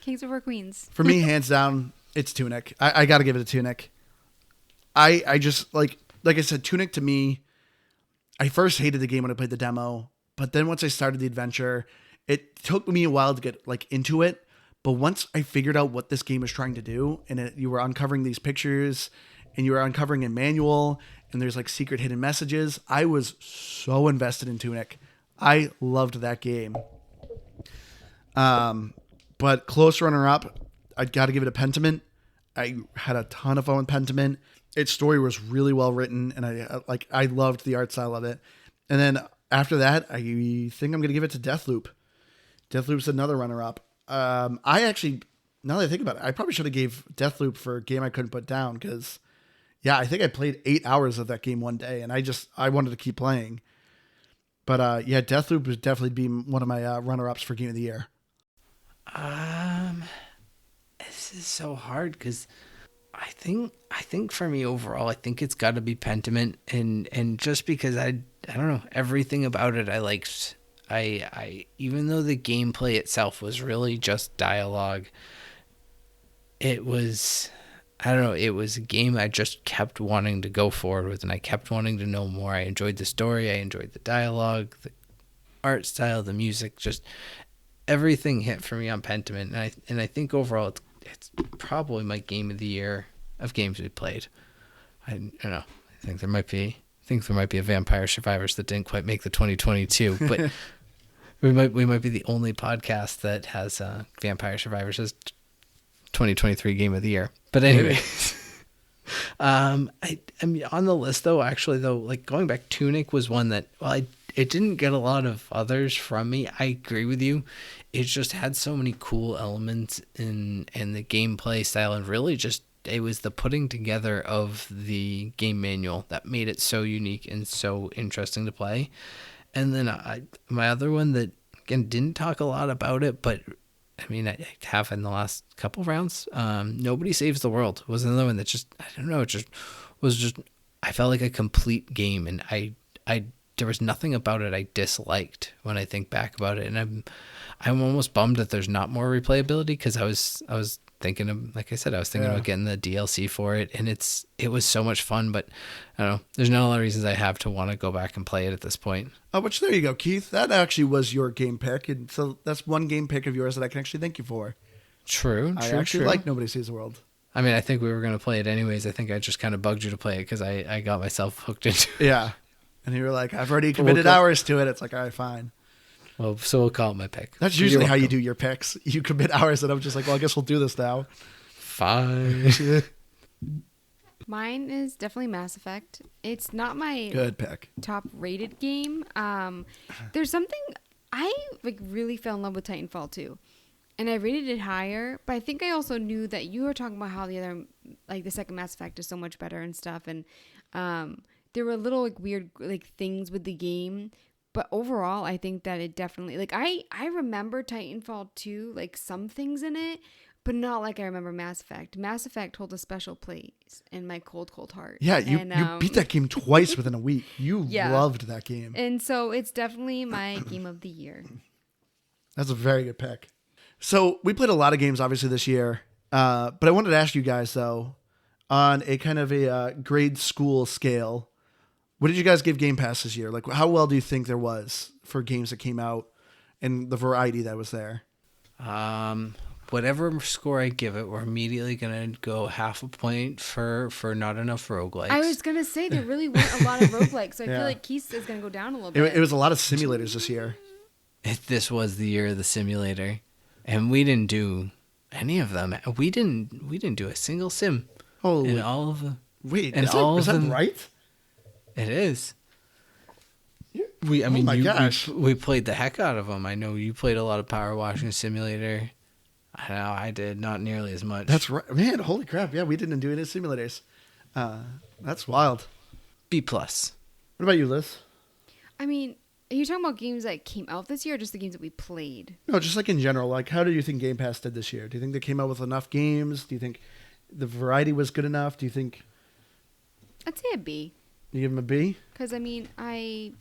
Kings over Queens. For me, hands down, it's Tunic. I got to give it to Tunic. I just like I said, Tunic to me, I first hated the game when I played the demo, but then once I started the adventure, it took me a while to get like into it. But once I figured out what this game is trying to do, and you were uncovering these pictures, and you were uncovering a manual, and there's like secret hidden messages, I was so invested in Tunic. I loved that game. But close runner-up, I'd got to give it a Pentiment. I had a ton of fun with Pentiment. Its story was really well written, and I loved the art style of it. And then after that, I think I'm going to give it to Deathloop. Deathloop's another runner-up. I actually, now that I think about it, I probably should have gave Deathloop for a game I couldn't put down because, yeah, I think I played 8 hours of that game one day, and I wanted to keep playing. But yeah, Deathloop would definitely be one of my runner-ups for Game of the Year. This is so hard because I think for me overall, I think it's got to be Pentiment, and just because I don't know, everything about it I liked. I even though the gameplay itself was really just dialogue, it was, I don't know, it was a game I just kept wanting to go forward with, and I kept wanting to know more. I enjoyed the story, I enjoyed the dialogue, the art style, the music, just everything hit for me on Pentiment, and I think overall it's probably my game of the year of games we played. I don't know. I think there might be a Vampire Survivors that didn't quite make the 2022, but we might be the only podcast that has Vampire Survivors as 2023 game of the year. But anyway, I mean on the list though, like going back, Tunic was one that it didn't get a lot of others from me. I agree with you. It just had so many cool elements in the gameplay style, and really just it was the putting together of the game manual that made it so unique and so interesting to play. And then my other one that again didn't talk a lot about it, but I mean I have in the last couple rounds. Nobody Saves the World was another one that just I don't know, it just was I felt like a complete game, and I there was nothing about it I disliked when I think back about it, and I'm almost bummed that there's not more replayability because I was thinking of, like I said, I was thinking about getting the DLC for it, and it was so much fun, but I don't know, there's not a lot of reasons I have to want to go back and play it at this point. Oh, which there you go, Keith. That actually was your game pick, and so that's one game pick of yours that I can actually thank you for. True. I actually like Nobody Saves the World. I mean, I think we were going to play it anyways. I think I just kind of bugged you to play it because I got myself hooked into it. Yeah. And you were like, I've already committed hours to it. It's like, all right, fine. Well, so we'll call it my pick. That's usually how you do your picks. You commit hours, and I'm just like, well, I guess we'll do this now. Fine. Mine is definitely Mass Effect. It's not my good pick. Top rated game. There's something I really fell in love with Titanfall 2. And I rated it higher, but I think I also knew that you were talking about how the other, like the second Mass Effect is so much better and stuff. And there were little weird things with the game, but overall I think that it definitely I remember Titanfall 2 some things in it, but not like I remember Mass Effect. Mass Effect holds a special place in my cold heart. Yeah, you beat that game twice within a week. You loved that game, and so it's definitely my game of the year. That's a very good pick. So we played a lot of games obviously this year, but I wanted to ask you guys though, on a kind of a grade school scale, what did you guys give Game Pass this year? How well do you think there was for games that came out and the variety that was there? Whatever score I give it, we're immediately going to go half a point for not enough roguelikes. I was going to say there really weren't a lot of roguelikes, so I feel like Keith is going to go down a little bit. It was a lot of simulators this year. This was the year of the simulator, and we didn't do any of them. We didn't do a single sim. Holy! In all of the is that right? It is. I mean, my gosh. we played the heck out of them. I know you played a lot of Power Washing Simulator. I know I did, not nearly as much. That's right, man. Holy crap! Yeah, we didn't do any simulators. That's wild. B plus. What about you, Liz? I mean, are you talking about games that came out this year or just the games that we played? No, just like in general. Like, how do you think Game Pass did this year? Do you think they came out with enough games? Do you think the variety was good enough? Do you think I'd say a B. you give them a B? Because, I mean, I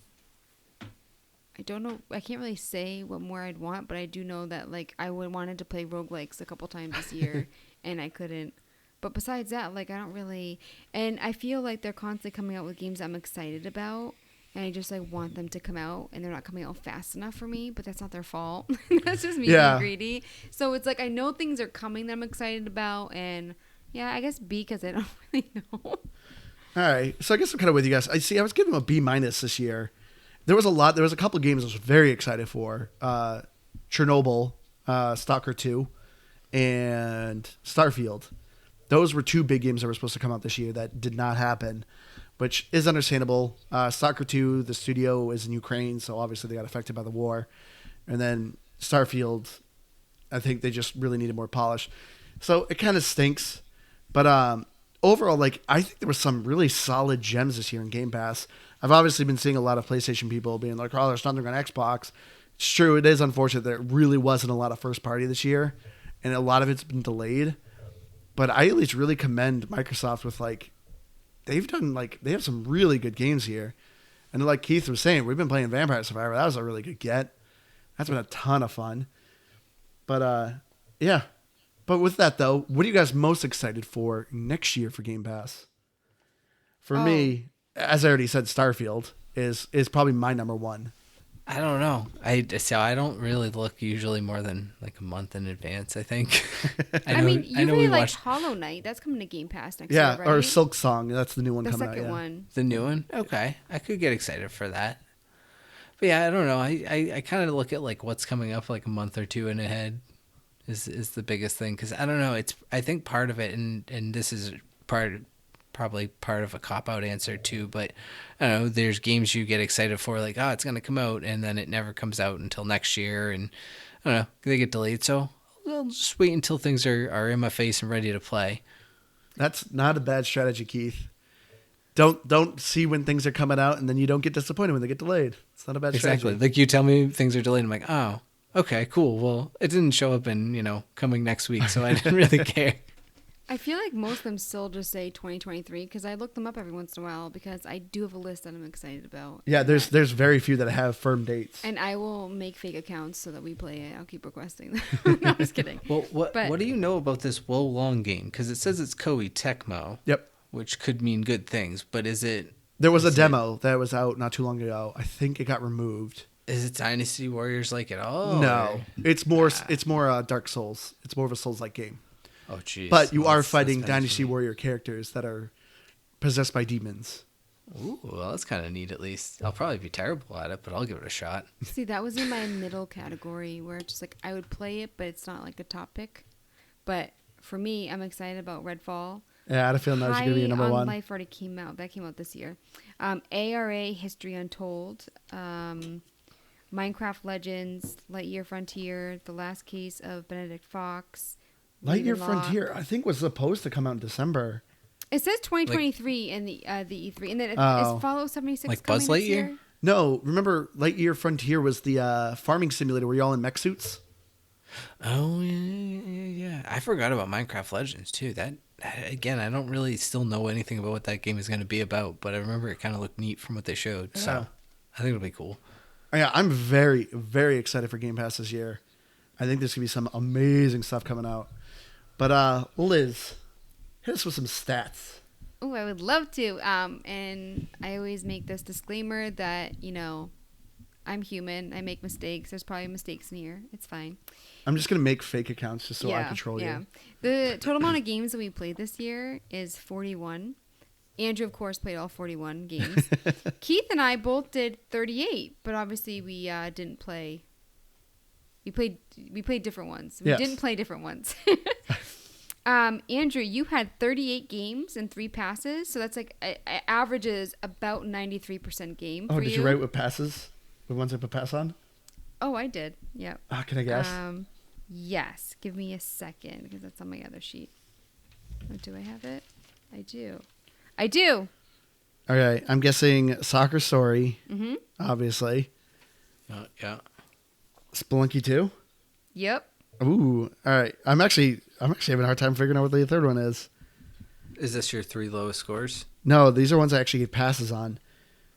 don't know. I can't really say what more I'd want, but I do know that, like, I wanted to play roguelikes a couple times this year, and I couldn't. But besides that, like, I don't really... And I feel like they're constantly coming out with games I'm excited about, and I just, like, want them to come out, and they're not coming out fast enough for me, but that's not their fault. That's just me being greedy. So it's like, I know things are coming that I'm excited about, and, yeah, I guess B, because I don't really know. All right. So I guess I'm kind of with you guys. I was giving them a B minus this year. There was a couple of games I was very excited for. Chernobyl, Stalker 2, and Starfield. Those were two big games that were supposed to come out this year that did not happen, which is understandable. Stalker 2, the studio is in Ukraine, so obviously they got affected by the war. And then Starfield, I think they just really needed more polish. So it kind of stinks. But overall, like, I think there were some really solid gems this year in Game Pass. I've obviously been seeing a lot of PlayStation people being like, oh, there's nothing on Xbox. It's true. It is unfortunate there really wasn't a lot of first party this year, and a lot of it's been delayed. But I at least really commend Microsoft with, like, they have some really good games here. And like Keith was saying, we've been playing Vampire Survivor. That was a really good get. That's been a ton of fun. But yeah. But with that though, what are you guys most excited for next year for Game Pass? For me, as I already said, Starfield is probably my number one. I don't know. I don't really look usually more than like a month in advance, I think. I mean, you really liked Hollow Knight. That's coming to Game Pass next year, right? Or Silk Song. That's the new one coming out. The second one. The new one? Okay. I could get excited for that. But yeah, I don't know. I kind of look at like what's coming up like a month or two in ahead is the biggest thing. Because I don't know. I think part of it, and this is probably part of a cop-out answer too, but I don't know, there's games you get excited for, like, oh, it's going to come out, and then it never comes out until next year, and I don't know, they get delayed, so I'll just wait until things are in my face and ready to play. That's not a bad strategy, Keith. Don't see when things are coming out, and then you don't get disappointed when they get delayed. It's not a bad strategy. Exactly. Like, you tell me things are delayed, I'm like, oh, okay, cool, well, it didn't show up in, coming next week, so I didn't really care. I feel like most of them still just say 2023 because I look them up every once in a while because I do have a list that I'm excited about. Yeah, there's very few that have firm dates. And I will make fake accounts so that we play it. I'll keep requesting them. No, I'm just kidding. Well, what do you know about this Wolong game? Because it says it's Koei Tecmo. Yep. Which could mean good things, but is it... There was a demo that was out not too long ago. I think it got removed. Is it Dynasty Warriors like at all? No. It's more Dark Souls. It's more of a Souls-like game. Oh, jeez. But you are fighting Dynasty Warrior characters that are possessed by demons. Ooh, well, that's kind of neat at least. I'll probably be terrible at it, but I'll give it a shot. See, that was in my middle category where it's just like I would play it, but it's not like a top pick. But for me, I'm excited about Redfall. Yeah, I had a feeling that was going to be your number one. Life already came out. That came out this year. ARA, History Untold. Minecraft Legends, Lightyear Frontier, The Last Case of Benedict Fox. Lightyear Frontier, I think, was supposed to come out in December. It says 2023 in the E3, and then is Fallout 76 like coming Buzz this Lightyear? year? No, remember Lightyear Frontier was the farming simulator where you're all in mech suits? Oh, yeah. I forgot about Minecraft Legends, too. That, again, I don't really still know anything about what that game is going to be about, but I remember it kind of looked neat from what they showed, so I think it'll be cool. Yeah, I'm very, very excited for Game Pass this year. I think there's going to be some amazing stuff coming out. But Liz, hit us with some stats. Oh, I would love to. And I always make this disclaimer that, I'm human. I make mistakes. There's probably mistakes in here. It's fine. I'm just going to make fake accounts just so I control you. The total amount of games that we played this year is 41. Andrew, of course, played all 41 games. Keith and I both did 38, but obviously we didn't play. We played different ones. We didn't play different ones. Andrew, you had 38 games and 3 passes, so that's like averages about 93% game for Oh, you. did you write with passes? With ones I put pass on? Oh, I did. Yep. Can I guess? Yes. Give me a second because that's on my other sheet. Oh, do I have it? I do. Okay, I'm guessing Soccer Story. Mm-hmm. Obviously. Yeah. Spelunky 2. Yep. Ooh, all right. I'm actually having a hard time figuring out what the third one is. Is this your 3 lowest scores? No, these are ones I actually get passes on.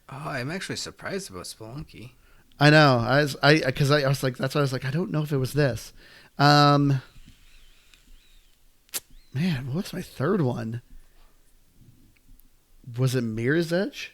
Oh, I'm actually surprised about Spelunky. I know. I was like, that's why I was like, I don't know if it was this. Man, what was my third one? Was it Mirror's Edge?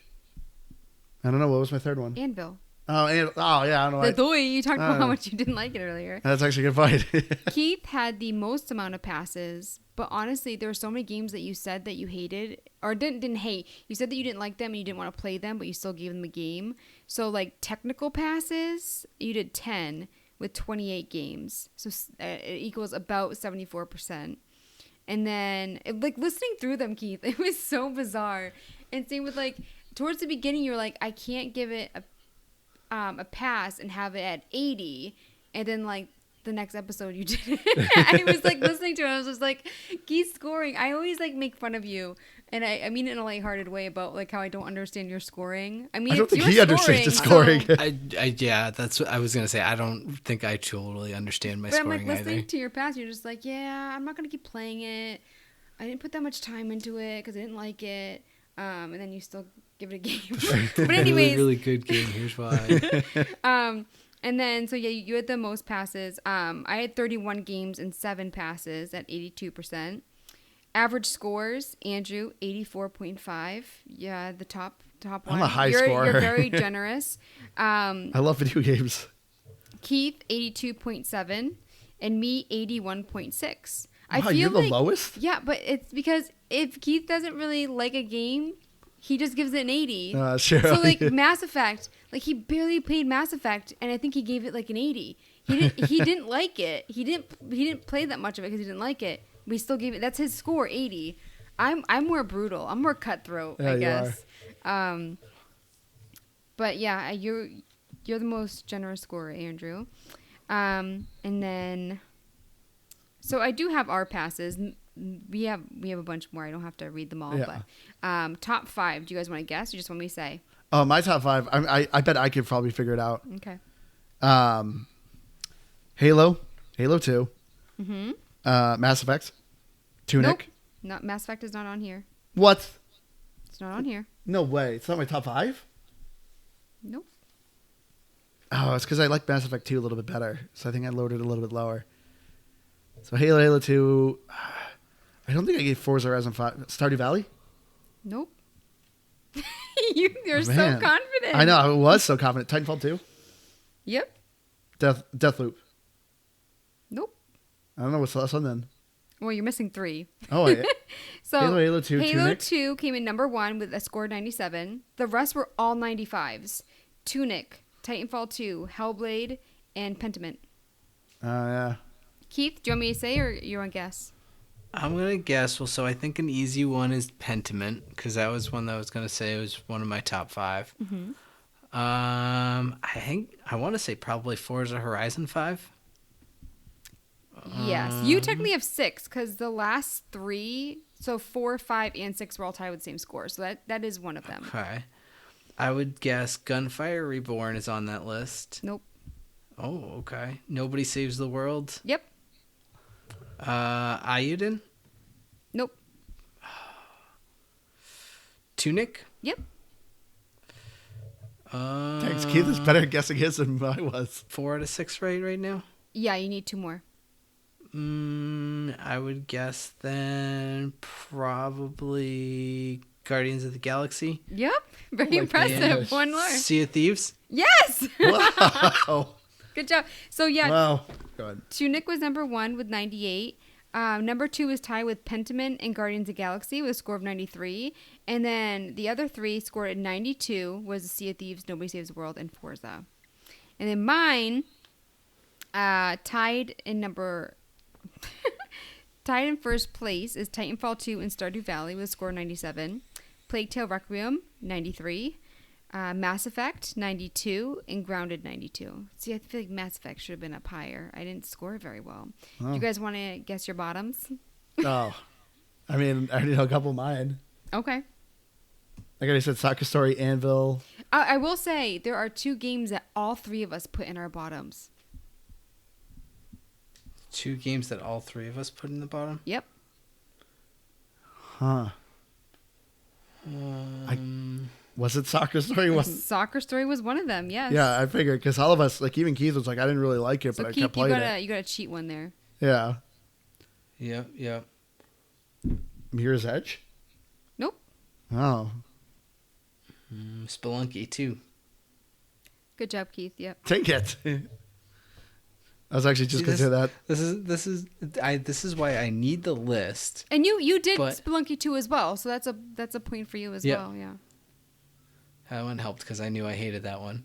I don't know. What was my third one? Anvil. Oh, yeah. I don't know. The toy. You talked about how much you didn't like it earlier. That's actually a good fight. Keith had the most amount of passes, but honestly, there were so many games that you said that you hated or didn't hate. You said that you didn't like them and you didn't want to play them, but you still gave them a game. So, like technical passes, you did 10 with 28 games, so it equals about 74%. And then, like listening through them, Keith, it was so bizarre. And same with like towards the beginning, you were like, I can't give it a pass and have it at 80, and then like the next episode you did it. I was like listening to it, I was just like, Keith's scoring. I always like make fun of you, and I mean it in a lighthearted way about like how I don't understand your scoring. I mean, I don't it's think your he understands his scoring. So, Yeah, that's what I was gonna say. I don't think I totally understand my but I'm scoring like listening either. to your pass, you're just like, yeah, I'm not gonna keep playing it. I didn't put that much time into it because I didn't like it. And then you still give it a game. But anyways, really good game. Here's why. And then, so yeah, you had the most passes. I had 31 games and 7 passes at 82%. Average scores, Andrew, 84.5. Yeah, the top one. I'm a high scorer. You're very generous. I love video games. Keith, 82.7. And me, 81.6. I Wow, feel you're the like, lowest? Yeah, but it's because if Keith doesn't really like a game, he just gives it an 80. Sure. So like Mass Effect, like he barely played Mass Effect, and I think he gave it like an 80. He didn't like it. He didn't play that much of it because he didn't like it. But he still gave it. That's his score, 80. I'm more brutal. I'm more cutthroat, Yeah, I you guess. But yeah, you're the most generous scorer, Andrew. And then, so I do have our passes. We have a bunch more. I don't have to read them all. Yeah. But top 5. Do you guys want to guess? Or just want me to say? Oh, my top 5. I bet I could probably figure it out. Okay. Halo 2. Mm-hmm. Mass Effect. Tunic. Nope. Mass Effect is not on here. What? It's not on here. No way. It's not my top 5? Nope. Oh, it's because I like Mass Effect 2 a little bit better. So I think I lowered it a little bit lower. So Halo 2. I don't think I gave Forza Horizon 5. Stardew Valley? Nope. You're so Man. confident. I know. I was so confident. Titanfall 2? Yep. Deathloop. Nope. I don't know what's the last one then. Well, you're missing 3. Oh, wait. So Halo 2, Halo Tunic. 2 came in number 1 with a score of 97. The rest were all 95s. Tunic, Titanfall 2, Hellblade, and Pentiment. Yeah. Keith, do you want me to say or you want to guess? I'm going to guess. Well, so I think an easy one is Pentiment, because that was one that I was going to say was one of my top 5. Mm-hmm. I want to say probably Forza Horizon 5. Yes. You technically have 6 because the last 3, so 4, 5, and 6 were all tied with the same score. So that is one of them. Okay. I would guess Gunfire Reborn is on that list. Nope. Oh, okay. Nobody Saves the World. Yep. Ayuden? Nope. Tunic? Yep. Thanks, Keith is better at guessing his than I was. 4 out of 6 right now? Yeah, you need 2 more. I would guess then probably Guardians of the Galaxy. Yep. Very my impressive. gosh. 1 more. Sea of Thieves. Yes. Wow. Good job. So yeah, Wow. Go ahead. Tunic was number 1 with 98. Number 2 was tied with Pentiment and Guardians of the Galaxy with a score of 93. And then the other 3 scored at 92 was Sea of Thieves, Nobody Saves the World, and Forza. And then mine tied in number Tied in first place is Titanfall 2 and Stardew Valley with a score 97. Plague Tale Requiem, 93. Mass Effect, 92. And Grounded, 92. See, I feel like Mass Effect should have been up higher. I didn't score it very well. Oh. Do you guys want to guess your bottoms? Oh. I mean, I already know a couple of mine. Okay. Like I said, Soccer Story, Anvil. I will say there are 2 games that all 3 of us put in our bottoms. 2 games that all 3 of us put in the bottom? Yep. Huh. Was it Soccer Story? Soccer Story was one of them, yes. Yeah, I figured, because all of us, like even Keith was like, I didn't really like it, So but Keith, I kept playing it. you got a cheat one there. Yeah. Yep. Mirror's Edge? Nope. Oh. Spelunky, too. Good job, Keith. Yep. Take it. I was actually just going to say that. This is why I need the list. And you did But- Spelunky 2 as well, so that's a point for you as Yeah. well, yeah. That one helped because I knew I hated that one.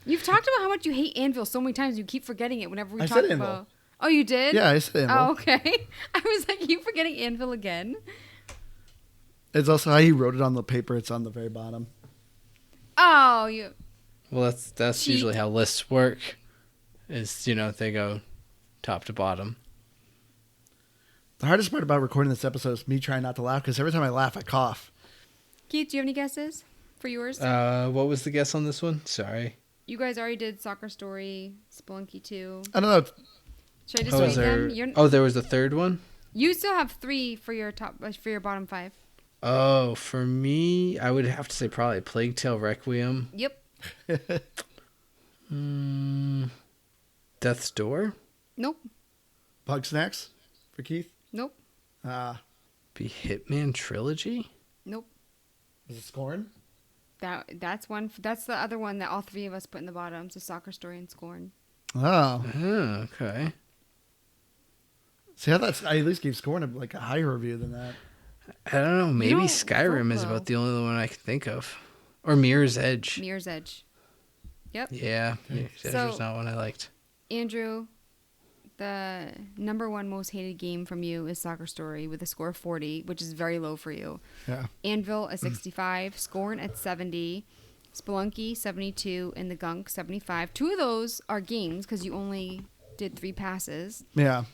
You've talked about how much you hate Anvil so many times. You keep forgetting it whenever we I talk said about. Anvil. Oh, you did? Yeah, I said Anvil. Oh, okay. I was like, you forgetting Anvil again? It's also how he wrote it on the paper. It's on the very bottom. Oh, you. Well, that's Cheat. usually how lists work. Is they go top to bottom. The hardest part about recording this episode is me trying not to laugh, because every time I laugh, I cough. Keith, do you have any guesses for yours? What was the guess on this one? Sorry. You guys already did Soccer Story, Spelunky 2. I don't know. Should I just do it again? There was a third one? You still have 3 for your bottom 5. Oh, for me, I would have to say probably Plague Tale Requiem. Yep. Death's Door? Nope. Bug Snacks for Keith? Nope. Be Hitman Trilogy? Nope. Is it Scorn? That's one. That's the other one that all 3 of us put in the bottom. So Soccer Story and Scorn. Oh. Oh, okay. See, I at least gave Scorn a higher review than that. I don't know. Maybe don't Skyrim vote is low. about the only one I can think of. Or Mirror's Edge. Mirror's Edge. Yep. Yeah. Mirror's Edge So- was not one I liked. Andrew, the number 1 most hated game from you is Soccer Story with a score of 40, which is very low for you. Yeah. Anvil at 65, Scorn at 70, Spelunky 72, and the Gunk 75. 2 of those are games because you only did 3 passes. Yeah.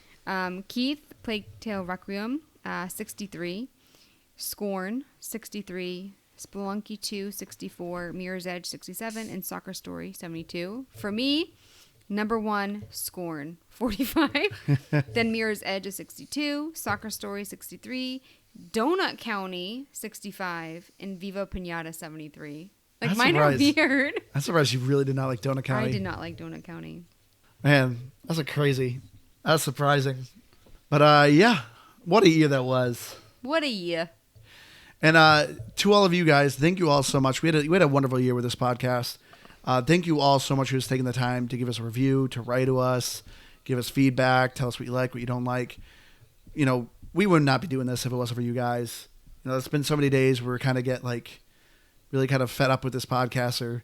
Keith, Plague Tale Requiem 63, Scorn 63, Spelunky 2 64, Mirror's Edge 67, and Soccer Story 72. For me, number 1, Scorn 45, then Mirror's Edge is 62, Soccer Story 63, Donut County 65, and Viva Pinata 73. Like, That's mine are surprised. weird. I'm surprised you really did not like Donut County. I did not like Donut County. Man, that's surprising. But yeah, what a year that was. What a year. And to all of you guys, thank you all so much. We had a wonderful year with this podcast. Thank you all so much for just taking the time to give us a review, to write to us, give us feedback, tell us what you like, what you don't like. We would not be doing this if it wasn't for you guys. It's been so many days where we kind of get really kind of fed up with this podcast, or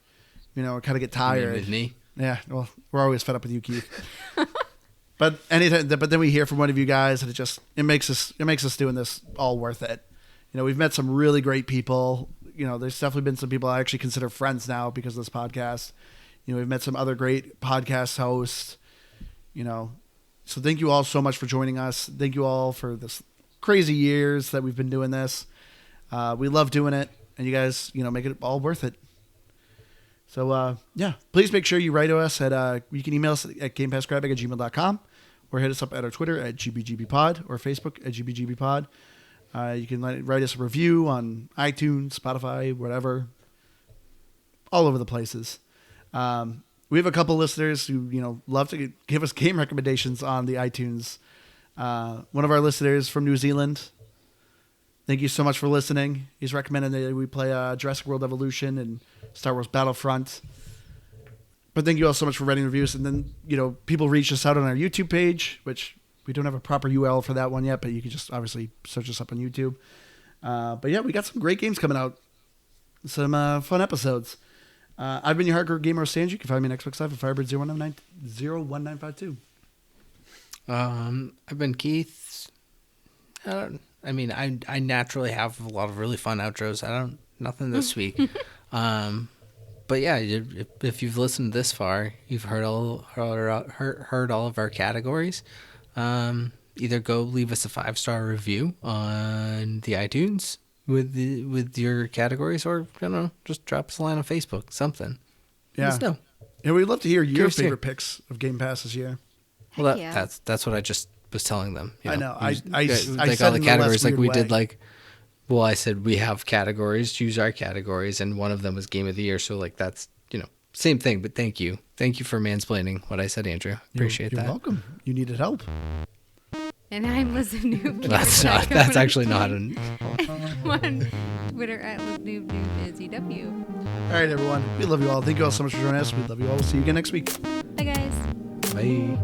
kind of get tired. With me? Yeah, well, we're always fed up with you, Keith. But then we hear from one of you guys, and it makes us doing this all worth it. We've met some really great people. There's definitely been some people I actually consider friends now because of this podcast. We've met some other great podcast hosts. So thank you all so much for joining us. Thank you all for this crazy years that we've been doing this. We love doing it, and you guys, make it all worth it. So, yeah, please make sure you write to us you can email us at gamepassgraphic@gmail.com, or hit us up at our Twitter at GPGBpod, or Facebook at GPGBpod. You can write us a review on iTunes, Spotify, whatever, all over the places. We have a couple listeners who, love to give us game recommendations on the iTunes. One of our listeners from New Zealand, thank you so much for listening. He's recommending that we play Jurassic World Evolution and Star Wars Battlefront. But thank you all so much for writing reviews. And then, people reach us out on our YouTube page, which we don't have a proper URL for that one yet, but you can just obviously search us up on YouTube. But yeah, we got some great games coming out. Some fun episodes. I've been your hardcore gamer, Sanji. You can find me on Xbox Live at Firebird 01952. I've been Keith. I naturally have a lot of really fun outros. Nothing this week. But yeah, if you've listened this far, you've heard all of our categories. Either go leave us a 5-star review on the iTunes with your categories, or just drop us a line on Facebook, something. Yeah. Let us know. And we'd love to hear your Curious to favorite picks of Game Pass this year. Well, yeah. that's what I just was telling them. I know. I said all the in the categories less like we weird did way. I said we have categories, choose our categories, and one of them was Game of the Year. So like that's same thing. But thank you for mansplaining what I said, Andrew. Appreciate You're that. welcome. You needed help. And I'm Liz Noob. That's actually not an. On Twitter at LizNoobNoobNZW. All right, everyone. We love you all. Thank you all so much for joining us. We love you all. We'll see you again next week. Bye, guys. Bye.